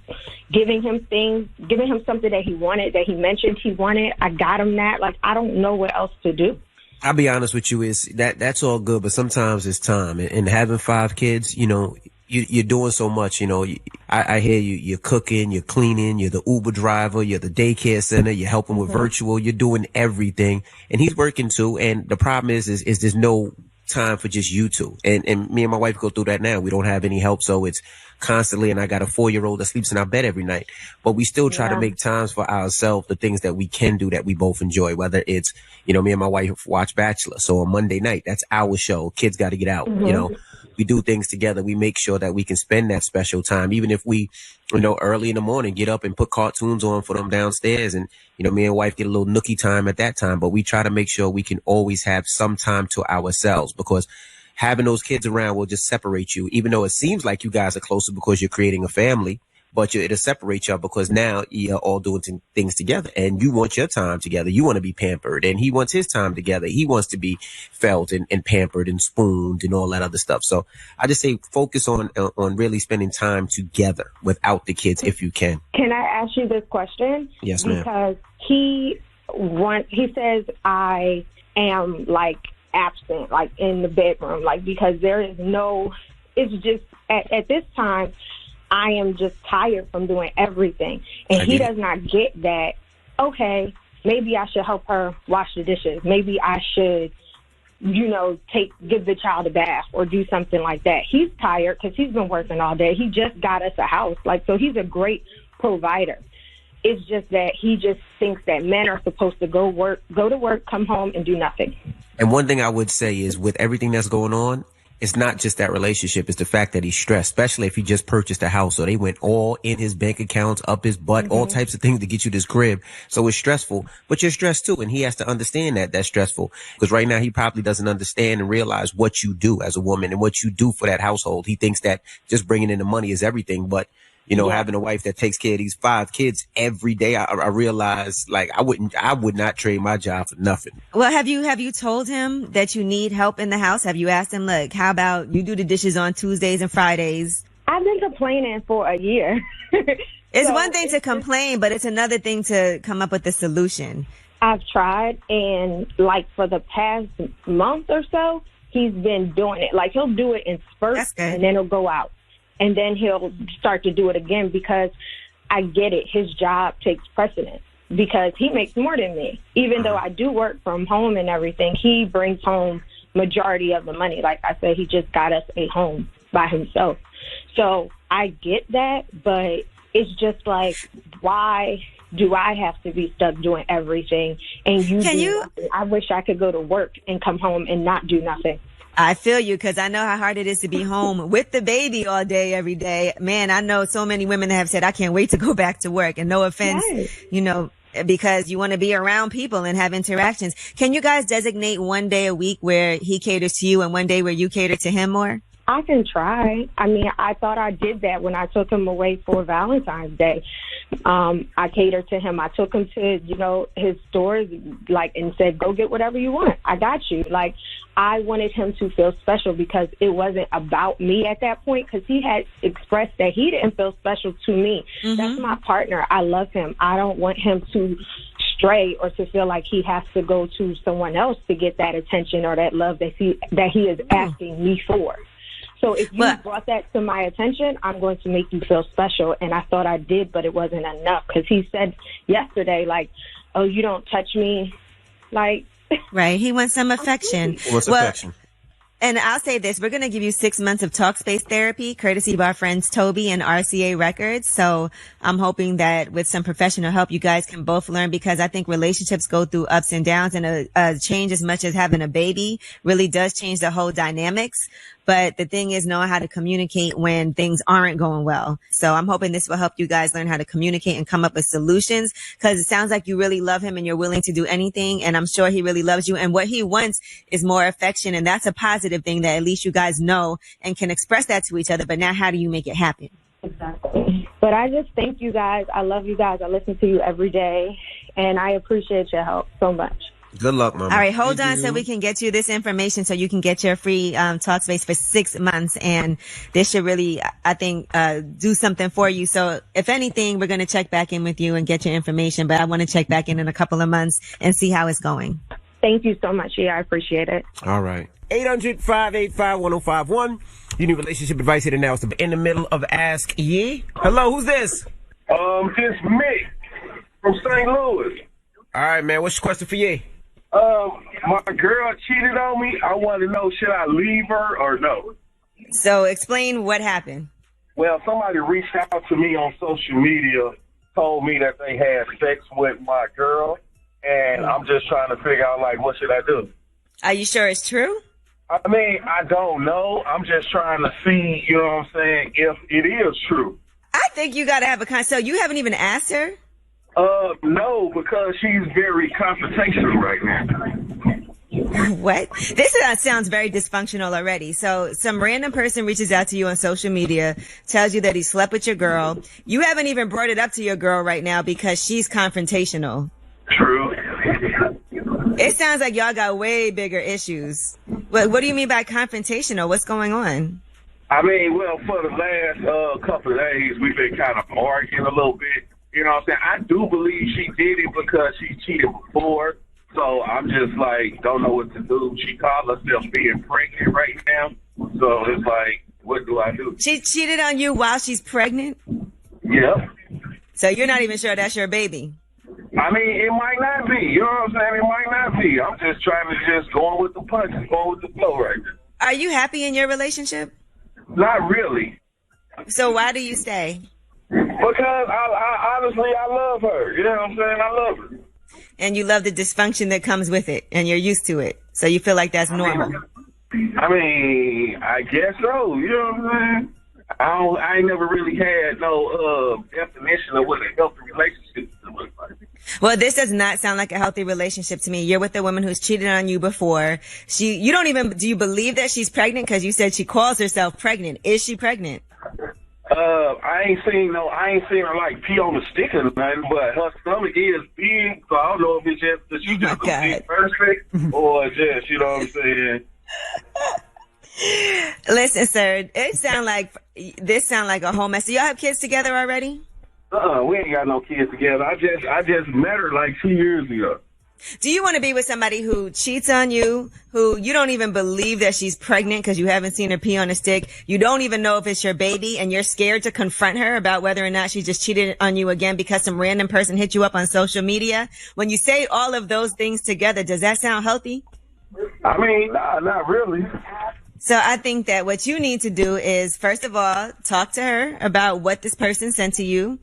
giving him things, giving him something that he wanted, that he mentioned he wanted. I got him that. Like, I don't know what else to do. I'll be honest with you, is that's all good, but sometimes it's time. And having 5 kids, you know, you're doing so much, you know. I hear you. You're cooking, you're cleaning, you're the Uber driver, you're the daycare center, you're helping with virtual, you're doing everything. And he's working too. And the problem is there's no time for just you two. And me and my wife go through that now. We don't have any help, so it's constantly, and I got a 4-year-old that sleeps in our bed every night. But we still try to make times for ourselves, the things that we can do that we both enjoy, whether it's, you know, me and my wife watch Bachelor. So on Monday night, that's our show. Kids got to get out, you know. We do things together. We make sure that we can spend that special time, even if we, you know, early in the morning, get up and put cartoons on for them downstairs. And, you know, me and wife get a little nookie time at that time, but we try to make sure we can always have some time to ourselves, because having those kids around will just separate you, even though it seems like you guys are closer because you're creating a family. But it'll separate y'all because now you're all doing things together, and you want your time together. You want to be pampered, and he wants his time together. He wants to be felt and pampered and spooned and all that other stuff. So I just say focus on really spending time together without the kids if you can. Can I ask you this question? Yes, ma'am. Because he says I am like absent, like in the bedroom, like because there is no. It's just at this time. I am just tired from doing everything. And he does not get that, okay, maybe I should help her wash the dishes. Maybe I should, you know, give the child a bath or do something like that. He's tired because he's been working all day. He just got us a house. Like, so he's a great provider. It's just that he just thinks that men are supposed to go to work, come home, and do nothing. And one thing I would say is, with everything that's going on, it's not just that relationship. It's the fact that he's stressed, especially if he just purchased a house. So they went all in his bank accounts, up his butt, all types of things to get you this crib. So it's stressful, but you're stressed too. And he has to understand that that's stressful, because right now he probably doesn't understand and realize what you do as a woman and what you do for that household. He thinks that just bringing in the money is everything. But, you know, having a wife that takes care of these 5 kids every day, I realize, like, I would not trade my job for nothing. Well, have you told him that you need help in the house? Have you asked him, look, how about you do the dishes on Tuesdays and Fridays? I've been complaining for a year. It's one thing to complain, but it's another thing to come up with a solution. I've tried, and like for the past month or so, he's been doing it. Like, he'll do it in spurts, and then he'll go out. And then he'll start to do it again, because I get it. His job takes precedence because he makes more than me. Even though I do work from home and everything, he brings home majority of the money. Like I said, he just got us a home by himself. So I get that, but it's just like why do I have to be stuck doing everything and you do nothing? I wish I could go to work and come home and not do nothing. I feel you, because I know how hard it is to be home with the baby all day, every day. Man, I know so many women that have said, I can't wait to go back to work. And no offense, you know, because you want to be around people and have interactions. Can you guys designate one day a week where he caters to you and one day where you cater to him more? I can try. I mean, I thought I did that when I took him away for Valentine's Day. I catered to him. I took him to, you know, his stores, like, and said, go get whatever you want. I got you. Like, I wanted him to feel special because it wasn't about me at that point, because he had expressed that he didn't feel special to me. That's my partner. I love him. I don't want him to stray or to feel like he has to go to someone else to get that attention or that love that he is asking me for. So if you brought that to my attention, I'm going to make you feel special. And I thought I did, but it wasn't enough, because he said yesterday, like, oh, you don't touch me. Like, right. He wants some affection. What's affection? And I'll say this, we're going to give you 6 months of Talkspace therapy, courtesy of our friends Toby and RCA Records. So I'm hoping that with some professional help, you guys can both learn, because I think relationships go through ups and downs, and a change as much as having a baby really does change the whole dynamics. But the thing is knowing how to communicate when things aren't going well. So I'm hoping this will help you guys learn how to communicate and come up with solutions, because it sounds like you really love him and you're willing to do anything. And I'm sure he really loves you. And what he wants is more affection. And that's a positive thing that at least you guys know and can express that to each other. But now how do you make it happen? Exactly. But I just thank you guys. I love you guys. I listen to you every day. And I appreciate your help so much. Good luck, Mama. All right, hold on so we can get you this information so you can get your free Talkspace for 6 months. And this should really, I think, do something for you. So if anything, we're going to check back in with you and get your information. But I want to check back in a couple of months and see how it's going. Thank you so much. Yeah, I appreciate it. All right. 800-585-1051. You need relationship advice here now. It's in the middle of Ask Ye. Hello, who's this? It's Mick from St. Louis. All right, man. What's your question for Ye? My girl cheated on me. I want to know, should I leave her or no? So explain what happened. Well, somebody reached out to me on social media, told me that they had sex with my girl, and I'm just trying to figure out, like, what should I do? Are you sure it's true? I mean, I don't know. I'm just trying to see, you know what I'm saying, if it is true. I think you got to have so you haven't even asked her? No, because she's very confrontational right now. What? This sounds very dysfunctional already. So some random person reaches out to you on social media, tells you that he slept with your girl. You haven't even brought it up to your girl right now because she's confrontational. True. It sounds like y'all got way bigger issues. What do you mean by confrontational? What's going on? I mean, well, for the last couple of days, we've been kind of arguing a little bit. You know what I'm saying? I do believe she did it because she cheated before. So I'm just like, don't know what to do. She called herself being pregnant right now. So it's like, what do I do? She cheated on you while she's pregnant? Yeah. So you're not even sure that's your baby? I mean, it might not be. You know what I'm saying? It might not be. I'm just trying to going with the punches, going with the flow right now. Are you happy in your relationship? Not really. So why do you stay? Because I honestly, I love her. You know what I'm saying? I love her. And you love the dysfunction that comes with it, and you're used to it. So you feel like that's normal. I mean, I guess so. You know what I'm saying? I ain't never really had no definition of what a healthy relationship looks like. Well, this does not sound like a healthy relationship to me. You're with a woman who's cheated on you before. Do you believe that she's pregnant? Because you said she calls herself pregnant. Is she pregnant? I ain't seen her like pee on the stick or nothing, but her stomach is big, so I don't know if it's just that she's just a big person or just, you know what I'm saying? Listen, sir, this sound like a whole mess. Do y'all have kids together already? We ain't got no kids together. I just met her like 2 years ago. Do you want to be with somebody who cheats on you, who you don't even believe that she's pregnant because you haven't seen her pee on a stick? You don't even know if it's your baby, and you're scared to confront her about whether or not she just cheated on you again because some random person hit you up on social media? When you say all of those things together, does that sound healthy? I mean, nah, not really. So I think that what you need to do is, first of all, talk to her about what this person sent to you.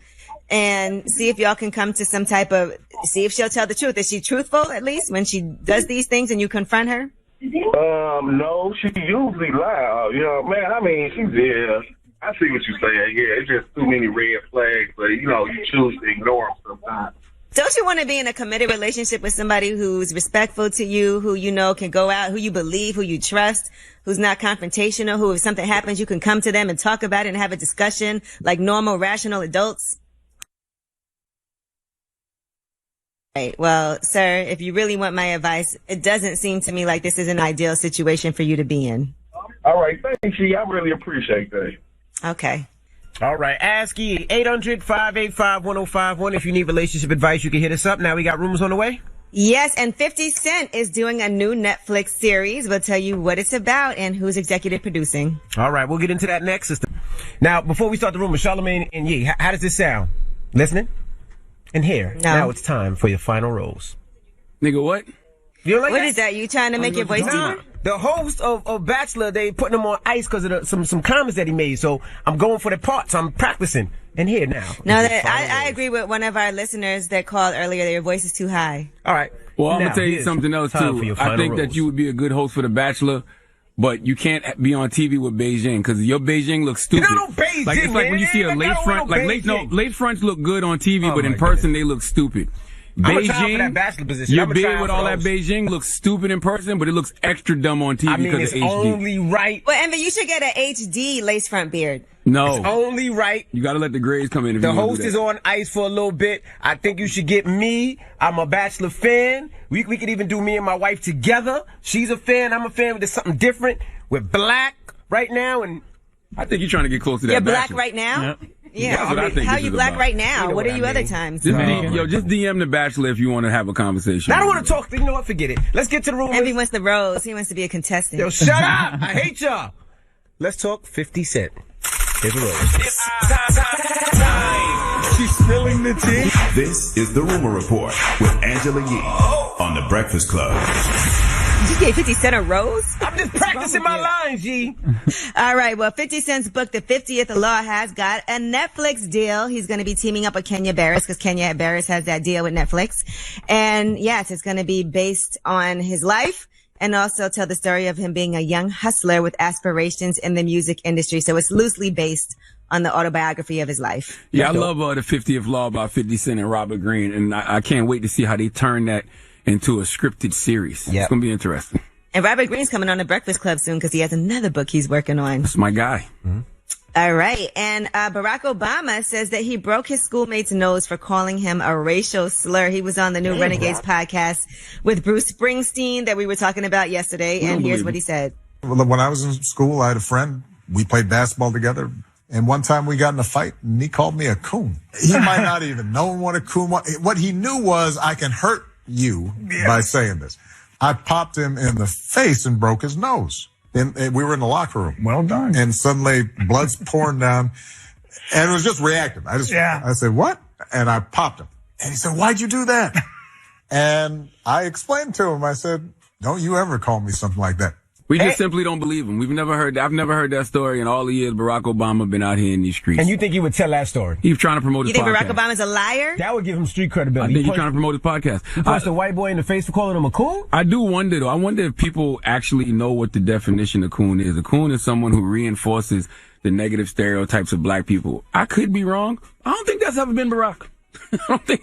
and see if y'all can come to some type of, see if she'll tell the truth. Is she truthful at least when she does these things and you confront her? No, she usually lie. You know, man, I mean, I see what you're saying. Yeah, it's just too many red flags, but, you choose to ignore them sometimes. Don't you want to be in a committed relationship with somebody who's respectful to you, who can go out, who you believe, who you trust, who's not confrontational, who if something happens, you can come to them and talk about it and have a discussion like normal, rational adults? Right. Well, sir, if you really want my advice, it doesn't seem to me like this is an ideal situation for you to be in. All right. Thank you. I really appreciate that. Okay. All right. Ask Ye, 800-585-1051. If you need relationship advice, you can hit us up. Now we got rumors on the way. Yes, and 50 Cent is doing a new Netflix series. We'll tell you what it's about and who's executive producing. All right. We'll get into that next, sister. Now, before we start the rumors, Charlamagne and Ye, how does this sound? Listening? And here, now it's time for your final rose. Nigga, what? You don't like What that? is that? You trying to make your voice deeper? The host of Bachelor, they putting him on ice because of some comments that he made. So I'm going for the parts. I'm practicing. And here now. No, I agree with one of our listeners that called earlier. Their voice is too high. All right. Well, I'm going to tell you something else, too. I think that you would be a good host for The Bachelor, but you can't be on TV with Beijing because your Beijing looks stupid. You know, Beijing, like, it's like when you see a lace front, lace fronts look good on TV, but in person they look stupid. Beijing, for that Bachelor position. Your beard with all that Beijing looks stupid in person, but it looks extra dumb on TV because it's of HD. Only right. Well, Envy, you should get an HD lace front beard. No. It's only right. You got to let the grades come in. If the you host is on ice for a little bit. I think you should get me. I'm a Bachelor fan. We could even do me and my wife together. She's a fan. I'm a fan. There's something different. We're black right now, and I think you're trying to get close to that. You're black Bachelor. right now? Yep. Yeah. That's what I think How this you is black about. right now? What are you other times? Just DM The Bachelor if you want to have a conversation. I don't want to talk. You know what? Forget it. Let's get to the rumors. Envy wants the rose. He wants to be a contestant. Yo, shut up. I hate y'all. Let's talk 50 Cent. Here's the rose. She's spilling the tea. This is the Rumor Report with Angela Yee on The Breakfast Club. Did you get 50 Cent a rose? I'm just practicing my lines, G. All right. Well, 50 Cent's book, The 50th Law, has got a Netflix deal. He's going to be teaming up with Kenya Barris because Kenya Barris has that deal with Netflix. And yes, it's going to be based on his life and also tell the story of him being a young hustler with aspirations in the music industry. So it's loosely based on the autobiography of his life. Yeah, I love the 50th Law by 50 Cent and Robert Greene. And I can't wait to see how they turn that into a scripted series. It's going to be interesting. And Robert Greene's coming on the Breakfast Club soon because he has another book he's working on. That's my guy. Mm-hmm. All right. And Barack Obama says that he broke his schoolmate's nose for calling him a racial slur. He was on the new Renegades podcast with Bruce Springsteen that we were talking about yesterday. And here's what he said. When I was in school, I had a friend. We played basketball together. And one time we got in a fight and he called me a coon. He might not even know what a coon was. What he knew was I can hurt you by saying this. I popped him in the face and broke his nose. And we were in the locker room. Well done. And suddenly blood's pouring down. And it was just reactive. I said, what? And I popped him. And he said, why'd you do that? And I explained to him, I said, don't you ever call me something like that. We just simply don't believe him. I've never heard that story in all the years Barack Obama been out here in these streets. And you think he would tell that story? He's trying to promote his podcast. You think Barack Obama's a liar? That would give him street credibility. I think he's trying to promote his podcast. He punched a white boy in the face for calling him a coon? I do wonder, though. I wonder if people actually know what the definition of coon is. A coon is someone who reinforces the negative stereotypes of black people. I could be wrong. I don't think that's ever been Barack. I don't think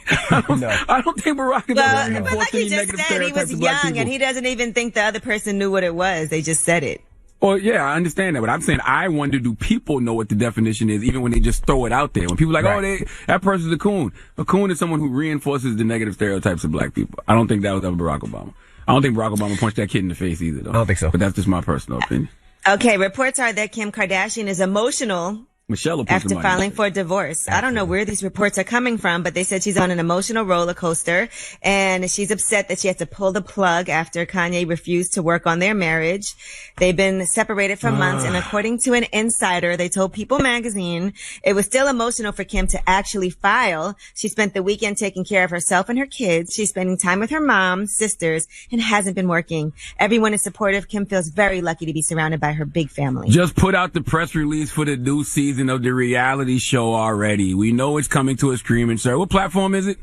Barack is ever reinforced but like he any just negative said, he stereotypes was of black young people. and he doesn't even think the other person knew what it was. They just said it. Well, yeah, I understand that, but I'm saying I wonder, do people know what the definition is, even when they just throw it out there? When people are like, that person's a coon. A coon is someone who reinforces the negative stereotypes of black people. I don't think that was ever Barack Obama. I don't think Barack Obama punched that kid in the face either, though. I don't think so. But that's just my personal opinion. Okay, reports are that Kim Kardashian is emotional Michelle will put after somebody filing for a divorce. I don't know where these reports are coming from, but they said she's on an emotional roller coaster and she's upset that she had to pull the plug after Kanye refused to work on their marriage. They've been separated for months, and according to an insider, they told People magazine it was still emotional for Kim to actually file. She spent the weekend taking care of herself and her kids. She's spending time with her mom, sisters, and hasn't been working. Everyone is supportive. Kim feels very lucky to be surrounded by her big family. Just put out the press release for the new season season of the reality show already. We know it's coming to a streaming service. What platform is it?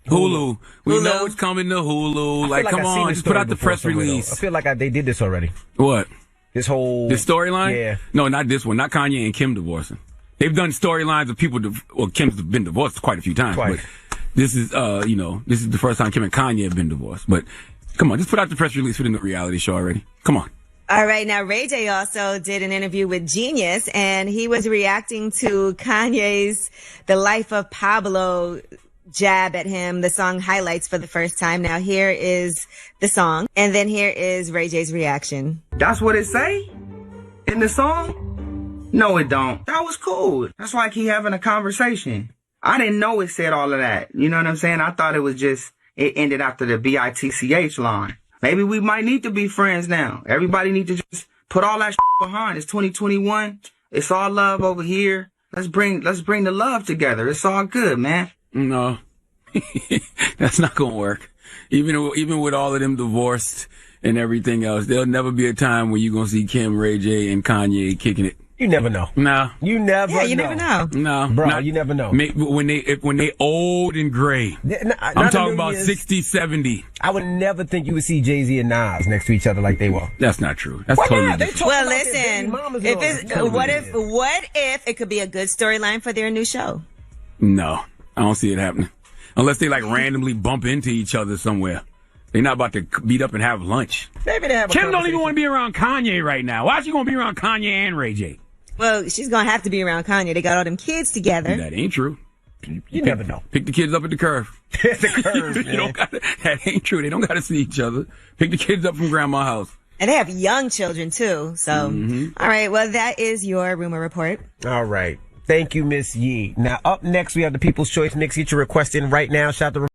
Hulu. We know it's coming to Hulu. Like, come on, just put out the press release. I feel like they did this already. What? This storyline? Yeah. No, not this one. Not Kanye and Kim divorcing. They've done storylines of people, Kim's been divorced quite a few times. But this is, this is the first time Kim and Kanye have been divorced. But come on, just put out the press release for the reality show already. Come on. All right. Now, Ray J also did an interview with Genius, and he was reacting to Kanye's The Life of Pablo jab at him, the song Highlights, for the first time. Now, here is the song, and then here is Ray J's reaction. That's what it say in the song? No, it don't. That was cool. That's like he having a conversation. I didn't know it said all of that. You know what I'm saying? I thought it was just, it ended after the BITCH line. Maybe we might need to be friends now. Everybody need to just put all that behind. It's 2021. It's all love over here. Let's bring the love together. It's all good, man. No, that's not gonna work. Even with all of them divorced and everything else, there'll never be a time when you're gonna see Kim, Ray J, and Kanye kicking it. You never know. No, you never. Yeah, you never know. No, bro, you never know. When they old and gray. I'm talking about 60, 70. I would never think you would see Jay-Z and Nas next to each other like they were. That's not true. That's totally different. Well, listen, what if it could be a good storyline for their new show? No, I don't see it happening. Unless they randomly bump into each other somewhere. They're not about to meet up and have lunch. Maybe they have Kim don't even want to be around Kanye right now. Why is she going to be around Kanye and Ray J? Well, she's going to have to be around Kanye. They got all them kids together. That ain't true. You never know. Pick the kids up at the curve. The curve, that ain't true. They don't got to see each other. Pick the kids up from grandma's house. And they have young children, too. So, All right. Well, that is your rumor report. All right. Thank you, Miss Yee. Now, up next, we have the People's Choice Mix. Get your request in right now. Shout out to